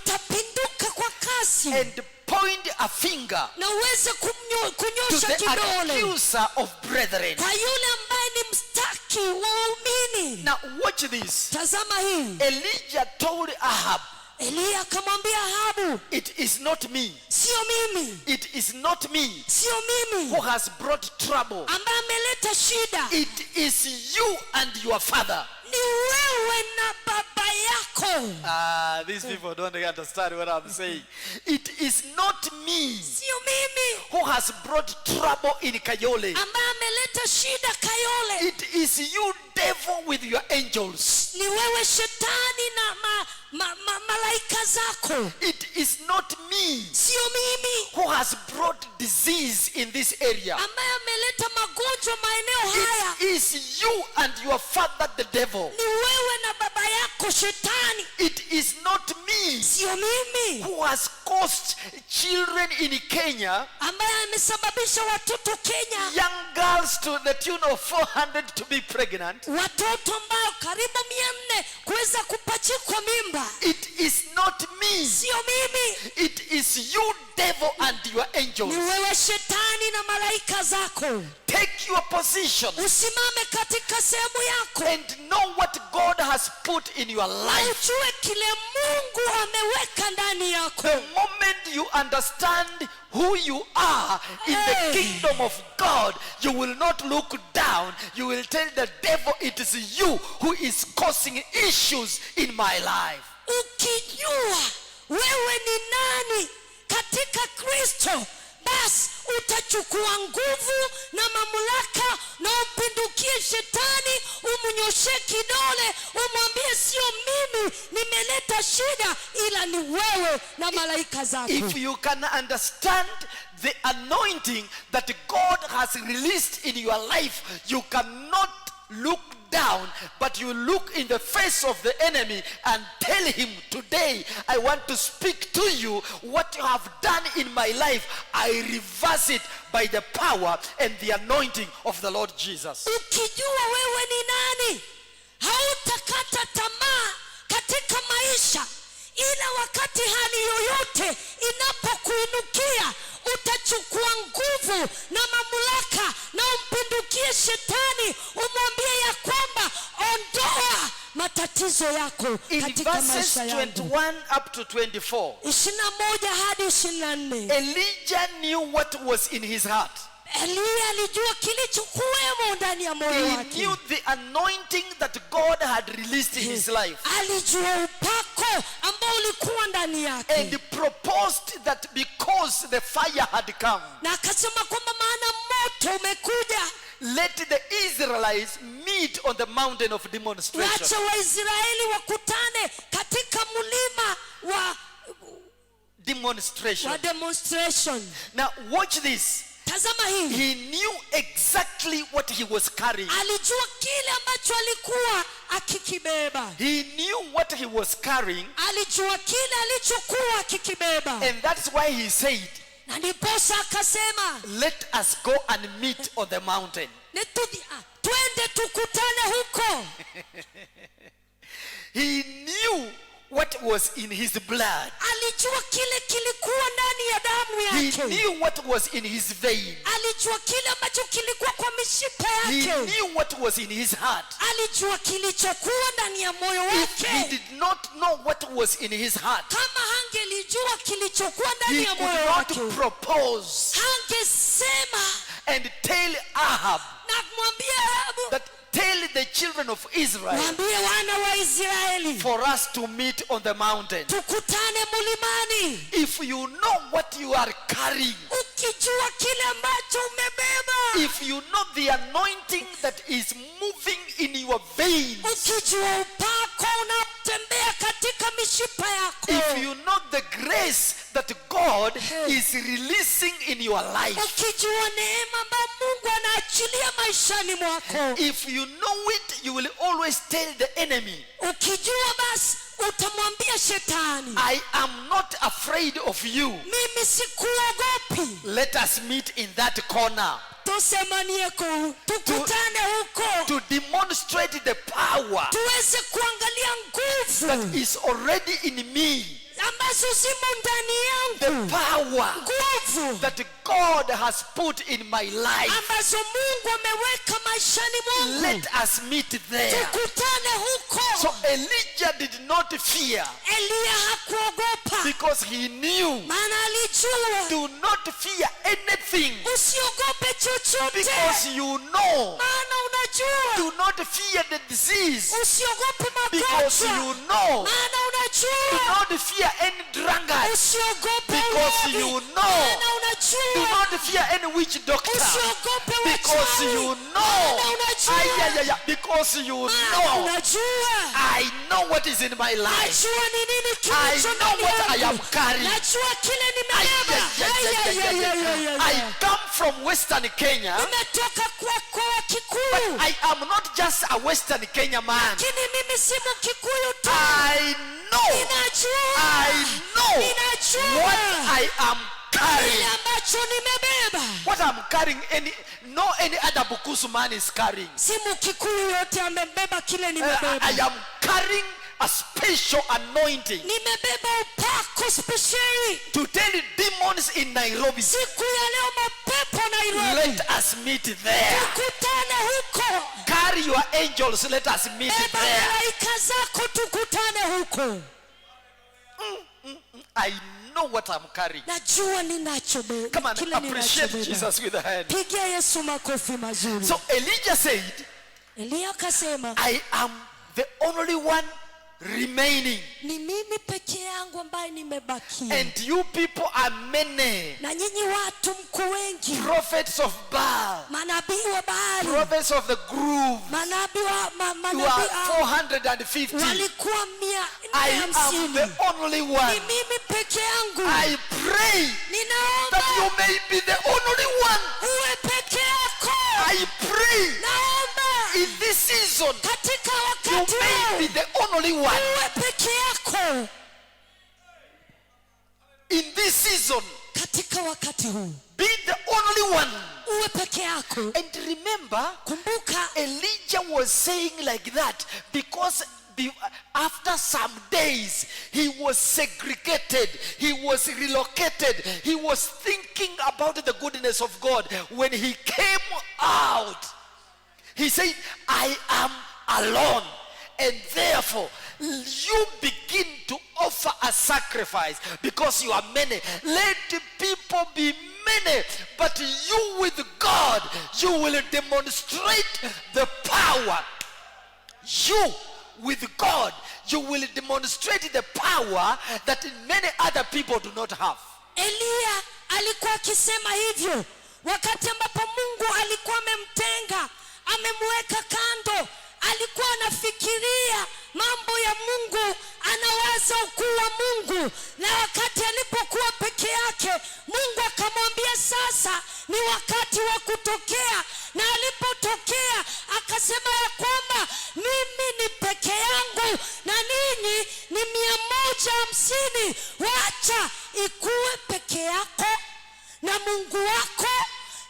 utapinduka kwa kasi and point a finger na uweze to kunyosha the kidole accuser of brethren. kwa yule ambaye ni mstaki wa waumini. Now watch this. Tazama hii. Elijah told Ahab, Eliya akamwambia Ahabu, it is not me, sio mimi, it is not me sio mimi who has brought trouble. ambaye ameleta shida, It is you and your father. ni wewe na baba yako. These people don't understand what I'm saying. It is not me Sio mimi who has brought trouble in Kayole. ambaye ameleta shida Kayole, It is you, devil, with your angels. ni wewe shetani na malaika zako. It is not me Sio mimi who has brought disease in this area. ambaye ameleta magonjwa maeneo haya, It is you and your father, the devil. ni wewe na baba yako shetani. It is not me Sio mimi who has caused children in Kenya, ambaye amesababisha watoto Kenya, young girls to the tune of 400 to be pregnant. watoto ambao karibu 400 kuweza kupachikwa mimba. It is not me. Sio mimi, It is you, devil, and your angels. ni wewe shetani na malaika zako. Take your position Usimame katika sehemu yako and know what God has put in your na life. ujue kile Mungu ameweka ndani yako. The moment you understand who you are in the Hey. kingdom of God, you will not look down. You will tell the devil, it is you who is causing issues in my life. Ukijua wewe ni nani katika Kristo, basi utachukua nguvu na mamlaka na umpindukie shetani, umnyoshe kidole, umwambie sio mimi nimeleta shida, ila ni wewe na malaika zako. If you can understand the anointing that God has released in your life, you cannot look down, but you look in the face of the enemy and tell him, today I want to speak to you. What you have done in my life, I reverse it by the power and the anointing of the Lord Jesus. Ukijua wewe ni nani, hautakata tamaa katika maisha, ila wakati hali yoyote inapokuinukia, utachukua nguvu na mamlaka na umpindukie shetani, umwambie ya kwamba ondoa matatizo yako In katika verses maisha yangu. 21 up to 24, 21 hadi 24. Elijah knew what was in his heart. Eliya alijua kilichokuwemo ndani ya moyo He wake. knew the anointing that God had released in his life, Alijua upako ambao ulikuwa ndani yake, and proposed that because the fire had come, na akasema kwamba maana moto umekuja, let the Israelites meet on the mountain of demonstration. wacha Waisraeli wakutane katika mlima wa demonstration. Now watch this. Tazama hii. He knew exactly what he was carrying. Alijua kile ambacho alikuwa akikibeba. He knew what he was carrying. Alijua kile alichokuwa akikibeba. And that's why he said, na ndiposa akasema, let us go and meet on the mountain. Twende tukutane huko. He knew what was in his blood. Alijua kile kilikuwa ndani ya damu yake. He knew what was in his vein. Alijua kile ambacho kilikuwa kwa mishipa yake. He knew what was in his heart. Alijua kilichokuwa ndani ya moyo wake. If he did not know what was in his heart, kama hangelijua kilichokuwa ndani he ya could moyo not wake, propose hangesema and tell Ahab na kumwambia Ahabu, that tell the children of Israel mwambie wana wa Israeli for us to meet on the mountain. tukutane mlimani. If you know what you are carrying, Ukijua kile ambacho umebeba, if you know the anointing that is moving in your veins, ukijua upako unatembea katika mishipa yako, if you know the grace that God is releasing in your life, ukijua neema ambayo Mungu anaachilia maishani mwako, if you know it, you will always tell the enemy, ukijua basi utamwambia shetani, I am not afraid of you. mimi sikuogopi. Let us meet in that corner Tusemanie tukutane huko, to demonstrate the power tuweze kuangalia nguvu that is already in me, ambazo zimo ndani the yangu, power nguvu that God has put in my life. ambazo Mungu ameweka maishani mwangu. Let us meet there. Tukutane huko. So Elijah did not fear Eliya hakuogopa, because he knew, maana alijua, do not fear anything usiogope chochote, because you know. maana unajua, Do not fear the disease usiogope because magonjwa, you know. maana Do unajua, not fear any drunkard usiogope because ulevi, you know. maana Do unajua, not fear any witch doctor usiogope because wachawi, you maana know. unajua, Because you maana know. unajua, I know what is in my life. najua ni nini I kilicho know ndani what I am yangu, carrying. najua kile nimebeba. I come from Western Kenya, Nimetoka kwa Kikuyu, but I am not just a Western Kenya man. lakini mimi si Mkikuyu tu. I know Ninajua what I am kile carrying. ambacho nimebeba. What I'm carrying, no any other Bukusu man is carrying. Si Mkikuyu yote amebeba kile I nimebeba. am carrying a special anointing Nimebeba upako spesheli. to tell demons in Nairobi, Siku ya leo mapepo Nairobi, let us meet there. tukutane huko. Carry your angels, let us meet Beba there. malaika zako, tukutane huko. I know what I'm carrying. Najua ninachobeba. Come on, Kile appreciate ninachobeba. Jesus with a hand. Pigia Yesu makofi mazuri. So Elijah said, Eliya akasema, I am the only one remaining, ni mimi peke yangu ambaye nimebakia, and you people are many. na nyinyi watu mko wengi, Prophets of Baal, manabii wa Baali, prophets of the groove, manabii wa you are manabii 450. walikuwa I am 450. the only Ni one. mimi peke yangu. I pray that you Ninaomba may be the only one. uwe peke yako. I pray Naomba in this season katika you wakati may be huu the only one. uwe peke yako. In this season, Katika wakati huu be the only one. uwe peke yako. And remember, Kumbuka, Elijah was saying like that because after some days he was segregated, he was relocated, he was thinking about the goodness of God. When he came out, he said, I am alone, and therefore you begin to offer a sacrifice because you are many. Let the people be many, but you with God, you will demonstrate the power. You with God, you will demonstrate the power that many other people do not have. Eliya alikuwa akisema hivyo wakati ambapo Mungu Mungu alikuwa amemtenga, amemweka kando. Alikuwa anafikiria mambo ya Mungu, anawaza ukuu wa Mungu. Na wakati alipokuwa peke yake, Mungu akamwambia sasa ni wakati wa kutokea. Na alipotokea akasema ya kwamba mimi ni peke yangu na ninyi ni 150. Wacha ikuwe peke yako na Mungu wako.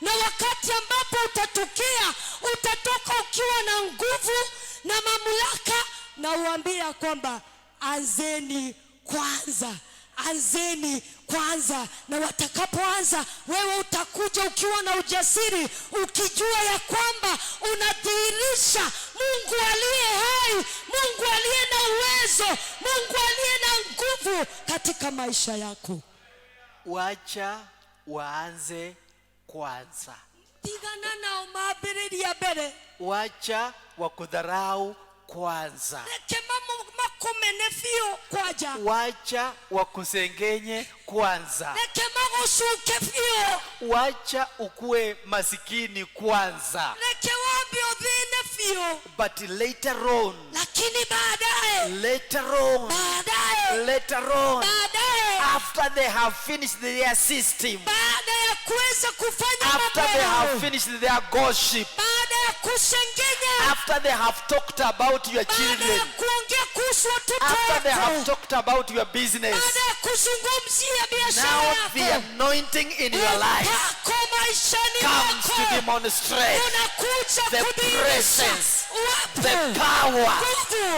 Na wakati ambapo utatokea, utatoka ukiwa na nguvu na mamlaka. Na uambia kwamba anzeni kwanza, anzeni kwanza. Na watakapoanza, wewe utakuja ukiwa na ujasiri, ukijua ya kwamba unadhihirisha Mungu aliye hai, Mungu aliye na uwezo, Mungu aliye na nguvu katika maisha yako. Wacha waanze kwanza. Tigana nao maabiriria mbere. Wacha wakudharau kwanza. Reke makumenefio kwaja. Wacha wakusengenye kwanza. Reke magucuke fio. Wacha ukue masikini kwanza. Reke wambe uthine fio. But later on, lakini baadaye, after they have finished their system, baada ya kuweza kufanya after they have finished their gossip, baada ya kusengenya, after they have talked about your children, baada ya kuongea kuhusu watoto after they have wako, talked about your business, baada ya kuzungumzia biashara now yako, the anointing in your life comes to demonstrate the presence, the power,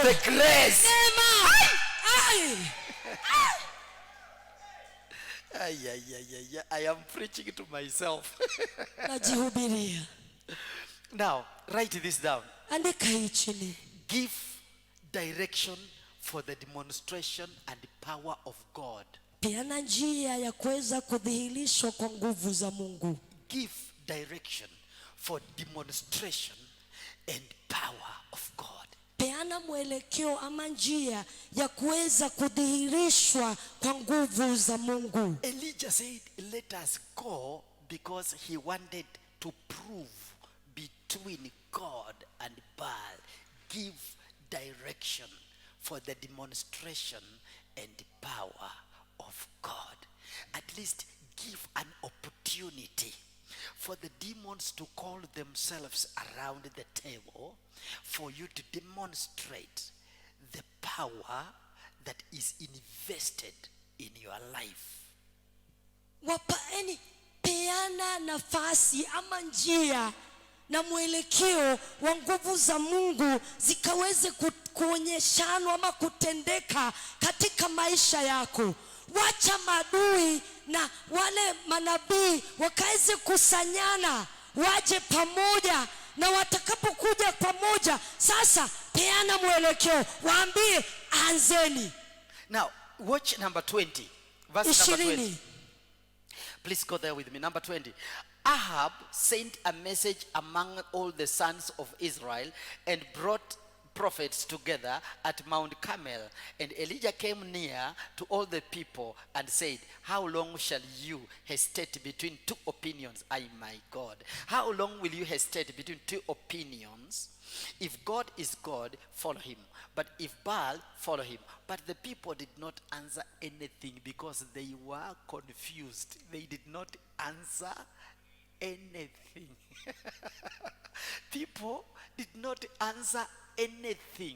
the grace. I am preaching to myself. Now, write this down. Andika hii chini. Give direction for the demonstration and the power of God. Peana njia ya kuweza kudhihirishwa kwa nguvu za Mungu. Give direction for demonstration and power of God. Peana mwelekeo ama njia ya kuweza kudhihirishwa kwa nguvu za Mungu. Elijah said, let us go, because he wanted to prove between God and Baal. Give direction for the demonstration and power of God. At least give an opportunity for the demons to call themselves around the table, for you to demonstrate the power that is invested in your life. Wapaeni, peana nafasi ama njia na mwelekeo wa nguvu za Mungu zikaweze kuonyeshanwa ama kutendeka katika maisha yako. Wacha maadui na wale manabii wakaweze kusanyana, waje pamoja. Na watakapokuja pamoja, sasa peana mwelekeo, waambie anzeni. Now, watch number 20. Verse number 20. Please go there with me. Number 20. Ahab sent a message among all the sons of Israel and brought prophets together at Mount Carmel. And Elijah came near to all the people and said, how long shall you hesitate between two opinions? My God. How long will you hesitate between two opinions? If God is God, follow him. But if Baal, follow him. But the people did not answer anything because they were confused. They did not answer anything. People did not answer anything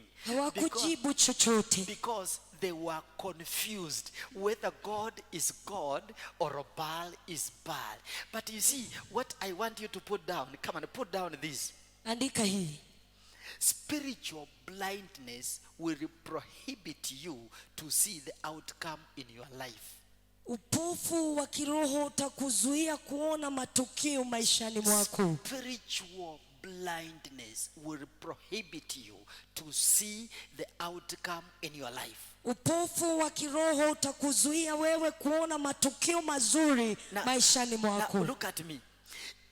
because they were confused whether God is God or Baal is Baal. But you see, what I want you to put down, come on, put down this. Andika hii. Spiritual blindness will prohibit you to see the outcome in your life. Upofu wa kiroho utakuzuia kuona matukio maishani mwako. Spiritual blindness will prohibit you to see the outcome in your life. Upofu wa kiroho utakuzuia wewe kuona matukio mazuri maishani mwako. Now look at me.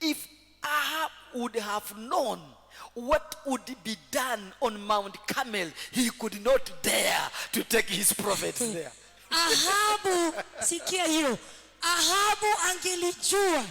If Ahab would have known what would be done on Mount Carmel, he could not dare to take his prophets there. Ahabu, sikia hiyo. Ahabu angelijua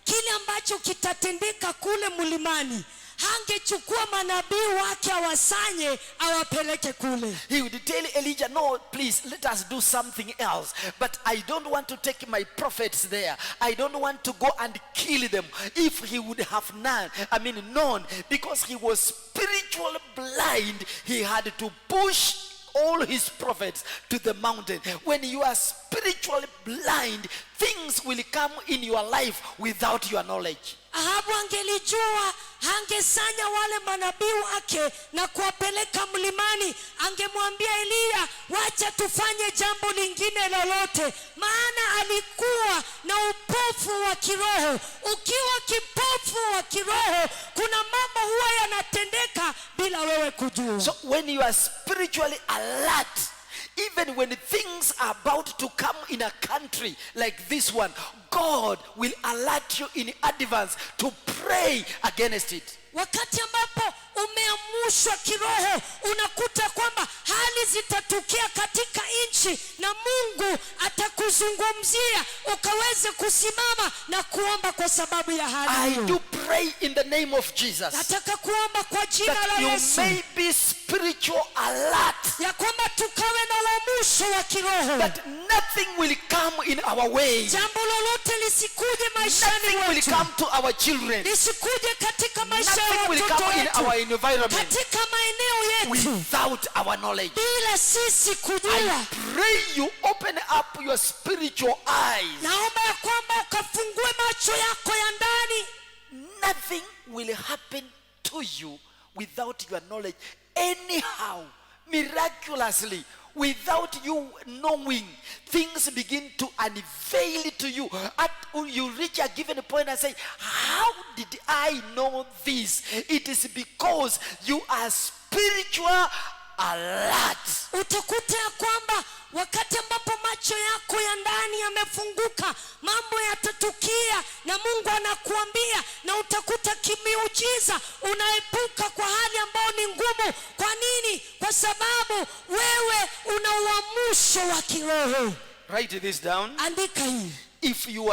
kile ambacho kitatendeka kule mlimani, hangechukua manabii wake awasanye awapeleke kule. He would tell Elijah, no, please, let us do something else. But I don't want to take my prophets there. I don't want to go and kill them. If he would have known, because he was spiritually blind, he had to push all his prophets to the mountain. When you are spiritually blind, things will come in your life without your knowledge. Ahabu angelijua, hangesanya wale manabii wake na kuwapeleka mlimani. Angemwambia Eliya, wacha tufanye jambo lingine lolote, maana alikuwa na upofu wa kiroho. Ukiwa kipofu wa kiroho, kuna mambo huwa yanatendeka bila wewe kujua. So when you are spiritually alert, even when things are about to come in a country like this one, God will alert you in advance to pray against it. Wakati ambapo umeamushwa kiroho, unakuta kwamba hali zitatukia katika nchi na Mungu atakuzungumzia ukaweze kusimama na kuomba kwa sababu ya hali hiyo. I do pray in the name of Jesus Nataka kuomba kwa jina la that you Yesu, may be spiritual alert, ya kwamba tukawe na uamusho wa kiroho, that nothing will come in our way, jambo lolote lisikuje maishani nothing will mwetu, come to our children, lisikuje katika maisha ya nothing will watoto come in wetu, our environment katika maeneo yetu, without our knowledge. bila sisi kujua. I pray you open up your spiritual eyes. Naomba ya kwamba ukafungue macho yako ya ndani. Nothing will happen to you without your knowledge. Anyhow, miraculously, without you knowing, things begin to unveil to you. You reach a given point and say, how did I know this? It is because you are spiritual alert. Utakuta ya kwamba wakati ambapo macho yako ya ndani yamefunguka, mambo yatatukia na Mungu anakuambia, na utakuta kimiujiza unaepuka kwa hali ambayo ni ngumu. Kwa nini? Kwa sababu wewe una uamusho wa kiroho. Write this down. Andika hii. If you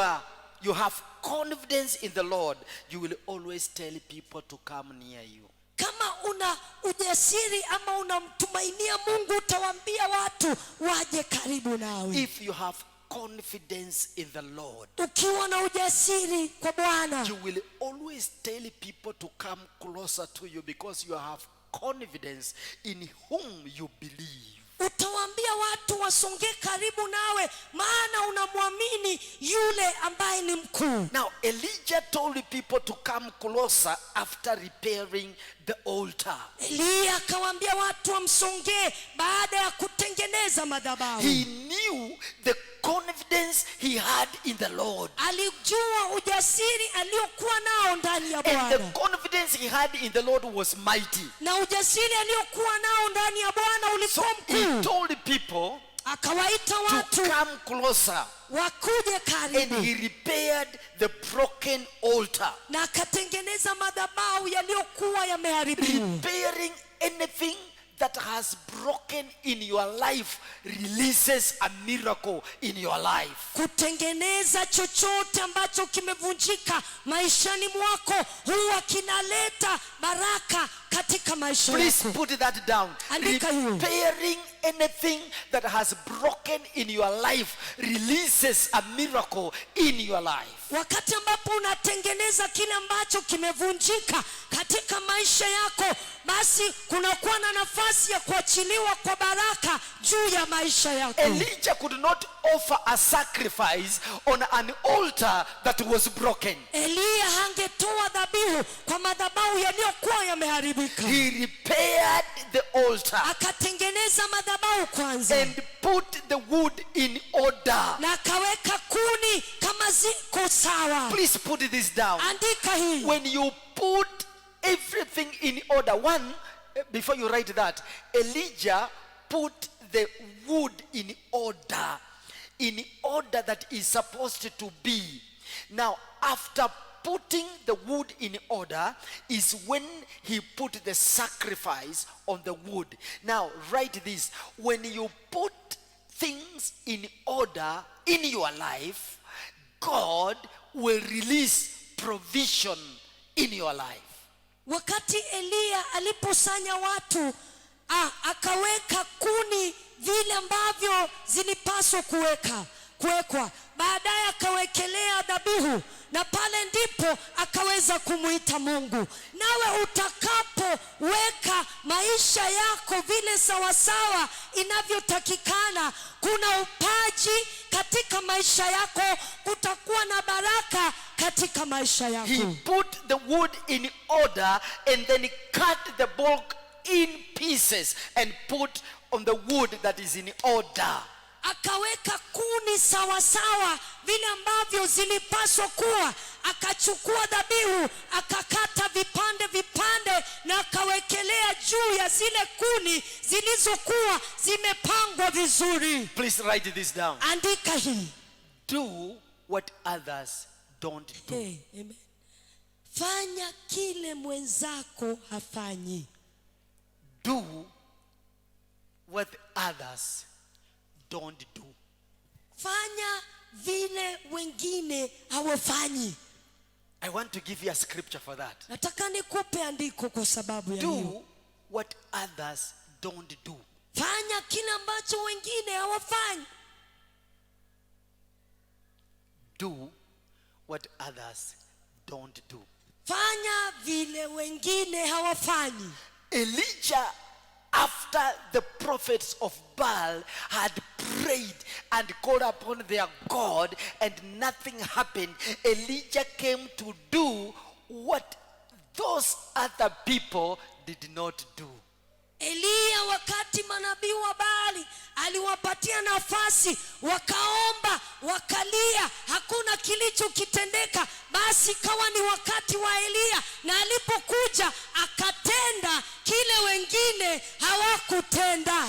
have confidence in the Lord, you will always tell people to come near you. Kama una ujasiri ama unamtumainia Mungu, utawaambia watu waje karibu nawe. If you have confidence in the Lord, ukiwa na ujasiri kwa Bwana, you will always tell people to come closer to you because you have confidence in whom you believe. utawaambia watu wasonge karibu nawe, maana unamwamini yule ambaye ni mkuu. Now Elijah told people to come closer after repairing the altar. Eliya akawaambia watu wamsongee baada ya kutengeneza madhabahu. He knew the confidence he had in the Lord. Alijua ujasiri aliokuwa nao ndani ya And the Bwana. confidence he had in the Lord was mighty. Na ujasiri aliokuwa nao ndani ya Bwana So ulikuwa he mkuu. told people Akawaita to watu come closer. wakuje And karibu, he repaired the broken altar. na akatengeneza madhabahu yaliyokuwa yameharibiwa. Repairing anything that has broken in your life releases a miracle in your life. Kutengeneza chochote ambacho kimevunjika maishani mwako huwa kinaleta baraka katika maisha Please yako. put that down. Andika hiyo. Repairing anything that has broken in your life releases a miracle in your life. Wakati ambapo unatengeneza kile ambacho kimevunjika katika maisha yako, basi kunakuwa na nafasi ya kuachiliwa kwa baraka juu ya maisha yako. Elijah could not offer a sacrifice on an altar that was broken. Eliya hangetoa dhabihu kwa madhabahu yaliyokuwa yameharibika. He repaired the altar Akatengeneza madhabahu kwanza, and put the wood in order. na akaweka kuni kama ziko sawa. Please put this down. Andika hii. When you put everything in order, before you write that, Elijah put the wood in order that is supposed to be. Now, after putting the wood in order is when he put the sacrifice on the wood. Now, write this. When you put things in order in your life, God will release provision in your life. Wakati Eliya aliposanya watu, akaweka kuni vile ambavyo zilipaswa kuwekwa. Baadaye akawekelea dhabihu, na pale ndipo akaweza kumuita Mungu. Nawe utakapoweka maisha yako vile sawasawa inavyotakikana, kuna upaji katika maisha yako, kutakuwa na baraka katika maisha yako. He put the wood in order and then he cut the bulk in pieces and put on the wood that is in order. Akaweka kuni sawasawa vile ambavyo zilipaswa kuwa, akachukua dhabihu, akakata vipande na akawekelea juu ya zile kuni zilizokuwa zimepangwa vizuri. Please write this down. Andika hii. Do what others don't do. Amen. Fanya kile mwenzako hafanyi. Do what others don't do. Fanya vile wengine hawafanyi. I want to give you a scripture for that. Nataka nikupe andiko kwa sababu ya hiyo. Do what others don't do. Fanya kile ambacho wengine hawafanyi. Do what others don't do. Fanya vile wengine hawafanyi. Elijah, after the prophets of Baal had prayed and called upon their God and nothing happened, Elijah came to do what those other people did not do. Eliya, wakati manabii wa Baali aliwapatia nafasi, wakaomba, wakalia, hakuna kilichokitendeka, basi kawa ni wakati wa Eliya, na alipokuja akatenda kile wengine hawakutenda.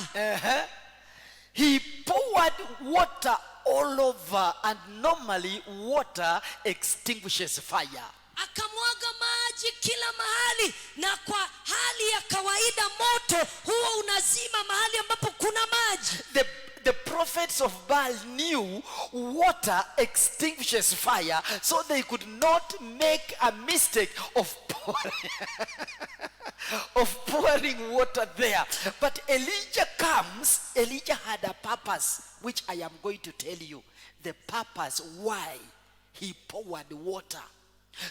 He poured water all over, and normally water extinguishes fire. Akamwaga maji kila mahali, na kwa hali ya kawaida moto huo unazima mahali ambapo kuna maji. The prophets of Baal knew water extinguishes fire, so they could not make a mistake of pouring water there. But Elijah comes. Elijah had a purpose, which I am going to tell you. The purpose why he poured water.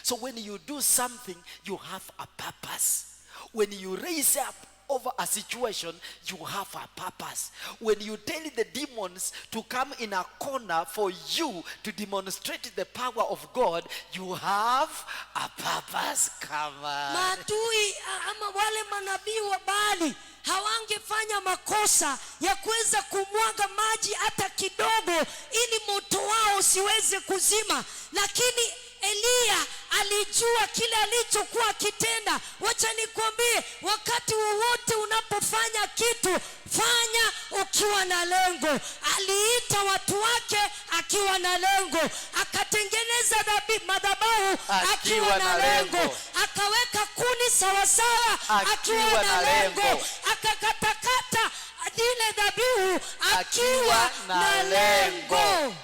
So when you do something, you have a purpose. When you raise up over a situation, you have a purpose. When you tell the demons to come in a corner for you to demonstrate the power of God, you have a purpose. Come on. Maadui ama wale manabii wa Baali hawangefanya makosa ya kuweza kumwaga maji hata kidogo ili moto wao usiweze kuzima, lakini Eliya alijua kile alichokuwa akitenda. Wacha nikwambie, wakati wowote unapofanya kitu, fanya ukiwa na lengo. Aliita watu wake akiwa na lengo, akatengeneza madhabahu akiwa na lengo, akaweka kuni sawasawa akiwa na lengo, akakatakata zile dhabihu akiwa na lengo.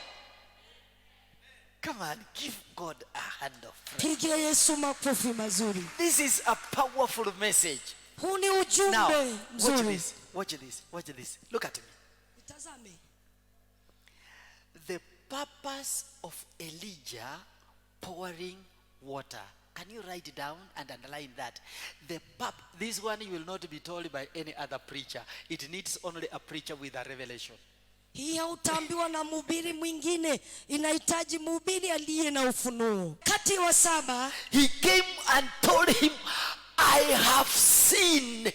Come on, give God a hand of praise. Pigia Yesu makofi mazuri. This is a powerful message. Huu ni Now, ujumbe watch mzuri. this. Watch this. Watch this. Look at me. Tazame. The purpose of Elijah pouring water. Can you write it down and underline that? This one you will not be told by any other preacher. It needs only a preacher with a revelation. Hii hautaambiwa na mhubiri mwingine, inahitaji mhubiri aliye na ufunuo. Kati wa 7, he came and told him, I have seen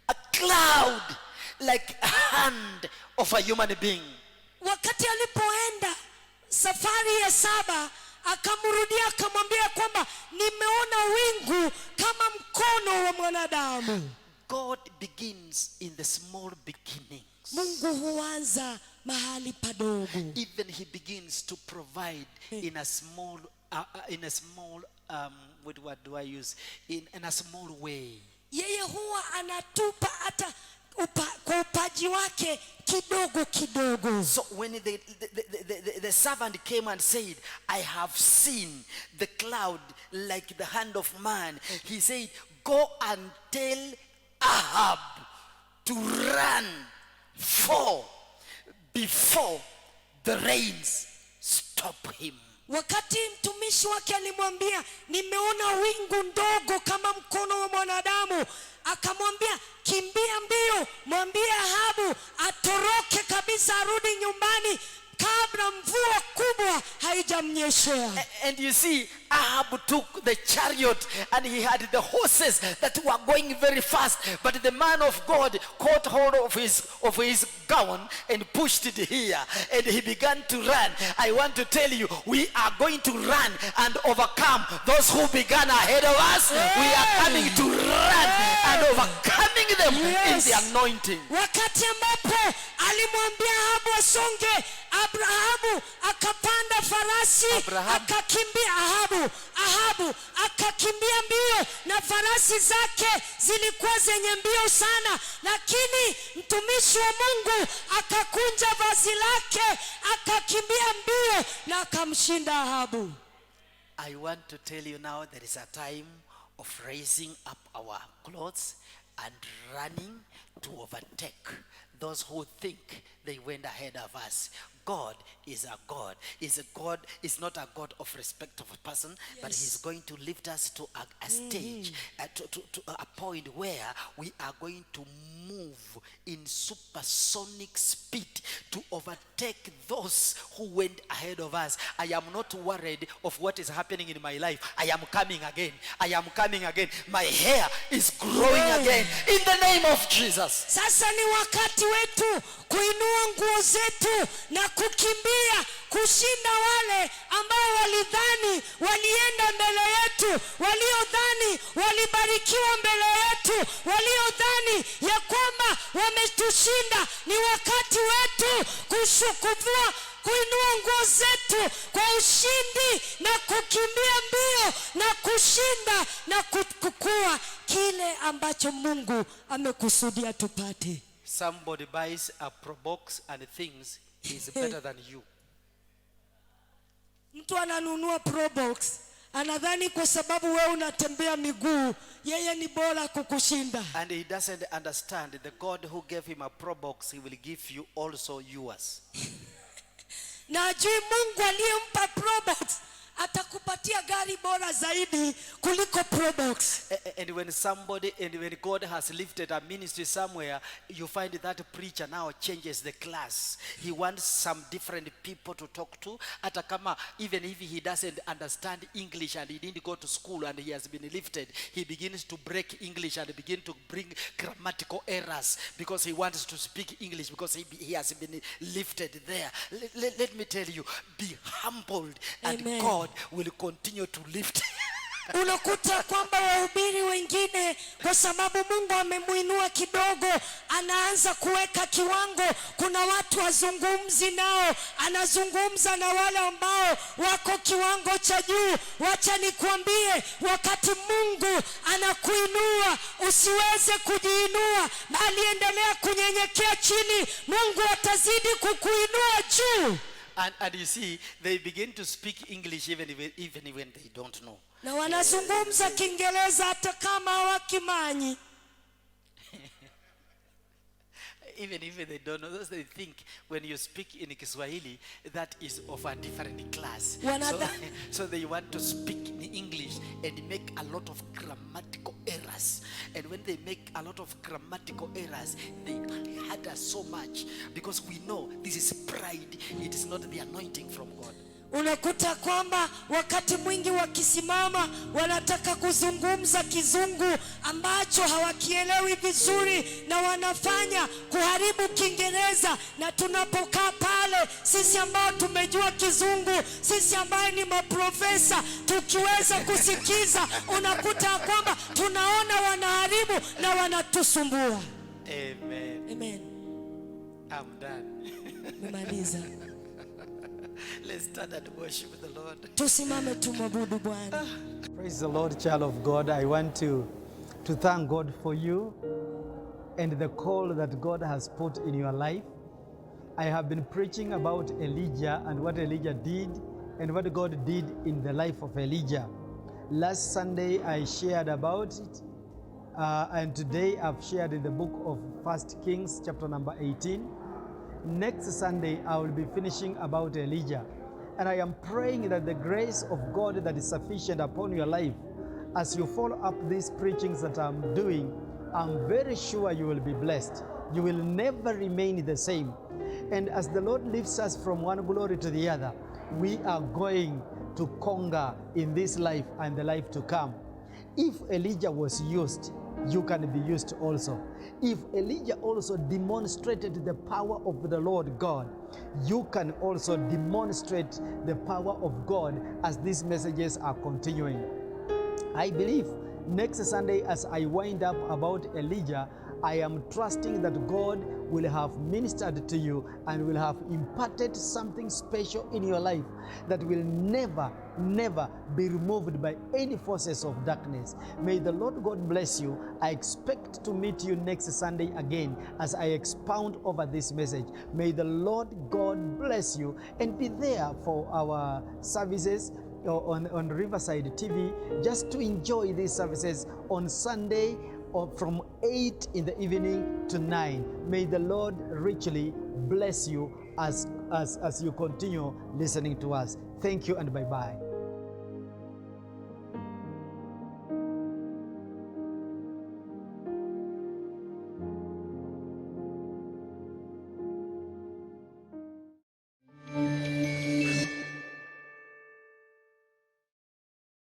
a cloud like a hand of a human being. wakati alipoenda safari ya 7, akamrudia akamwambia kwamba nimeona wingu kama mkono wa mwanadamu. God begins in the small beginnings. Mungu huanza mahali padogo. Even he begins to provide in a small what word do I use? In a small way. Yeye huwa anatupa hata kwa upaji wake kidogo kidogo. So when the servant came and said, I have seen the cloud like the hand of man, he said, go and tell Ahab to run before the rains stop him. Wakati mtumishi wake alimwambia, nimeona wingu ndogo kama mkono wa mwanadamu, akamwambia, kimbia mbio, mwambie Ahabu atoroke kabisa, arudi nyumbani kabla mvua kubwa haijamnyeshea. And you see, Ahab took the chariot and he had the horses that were going very fast, but the man of God caught hold of his gown and pushed it here, and he began to run. I want to tell you, we are going to run and overcome those who began ahead of us. We are coming to run and overcoming them in the anointing. Wakati ambapo alimwambia Ahabu asonge, Abrahamu akapanda farasi, akakimbia. Ahabu akakimbia mbio, na farasi zake zilikuwa zenye mbio sana, lakini mtumishi wa Mungu akakunja vazi lake, akakimbia mbio na akamshinda Ahabu. I want to tell you now, there is a time of raising up our clothes and running to overtake those who think they went ahead of us. God is a God. Is not a God of respect of a person, but he's going to lift us to a stage, to a point where we are going to move in supersonic speed to overtake those who went ahead of us. I am not worried of what is happening in my life. I am coming again. My hair is growing again in the name of Jesus. Sasa ni wakati wetu kuinua nguo zetu na kukimbia kushinda wale ambao walidhani walienda mbele yetu, waliodhani walibarikiwa mbele yetu, waliodhani ya kwamba wametushinda. Ni wakati wetu kuinua nguo zetu kwa ushindi na kukimbia mbio na kushinda na kukua kile ambacho Mungu amekusudia tupate. Somebody buys a Pro Box and thinks he's better than you. Mtu ananunua Pro Box, anadhani kwa sababu wewe unatembea miguu yeye ni bora kukushinda. And he doesn't understand the God who gave him a Pro Box, he will give you also yours. Na ajui Mungu aliyempa Pro Box atakupatia gari bora zaidi kuliko Pro Box. And when God has lifted a ministry somewhere, you find that preacher now changes the class. He wants some different people to talk to. Atakama, even if he doesn't understand English and he didn't go to school and he has been lifted, he begins to break English and begin to bring grammatical errors because he wants to speak English because he has been lifted there. Let me tell you, be humbled. Amen. And God will continue to lift. Unakuta kwamba wahubiri wengine kwa sababu Mungu amemuinua kidogo anaanza kuweka kiwango. Kuna watu wazungumzi nao, anazungumza na wale ambao wako kiwango cha juu. Wacha nikwambie, wakati Mungu anakuinua usiweze kujiinua, bali endelea kunyenyekea chini. Mungu atazidi kukuinua juu. And you see, they begin to speak English even when they don't know. Na wanazungumza Kiingereza hata kama hawakimanyi. Even if they don't know, they think when you speak in Kiswahili, that is of a different class. So they want to speak in English and make a lot of grammatical errors. And when they make a lot of grammatical errors, they hurt us so much because we know this is pride. It is not the anointing from God. Unakuta kwamba wakati mwingi wakisimama wanataka kuzungumza kizungu ambacho hawakielewi vizuri, na wanafanya kuharibu Kiingereza. Na tunapokaa pale sisi ambao tumejua kizungu, sisi ambao ni maprofesa, tukiweza kusikiza, unakuta kwamba tunaona wanaharibu na wanatusumbua. Amen. Amen. I'm done. Nimaliza. Let's stand and worship the Lord. Tusimame tumwabudu Bwana. Praise the Lord, child of God. I want to thank God for you and the call that God has put in your life. I have been preaching about Elijah and what Elijah did and what God did in the life of Elijah. Last Sunday I shared about it, and today I've shared in the book of 1 Kings chapter number 18. Next Sunday I will be finishing about Elijah, and I am praying that the grace of God that is sufficient upon your life, as you follow up these preachings that I'm doing, I'm very sure you will be blessed. You will never remain the same. And as the Lord lifts us from one glory to the other, we are going to conquer in this life and the life to come. If Elijah was used, you can be used also. If Elijah also demonstrated the power of the Lord God, you can also demonstrate the power of God as these messages are continuing. I believe next Sunday, as I wind up about Elijah, I am trusting that God will have ministered to you and will have imparted something special in your life that will never be removed by any forces of darkness. May the Lord God bless you. I expect to meet you next Sunday again as I expound over this message. May the Lord God bless you, and be there for our services on Riverside TV, just to enjoy these services on Sunday from 8 in the evening to 9. May the Lord richly bless you as you continue listening to us. Thank you and bye-bye.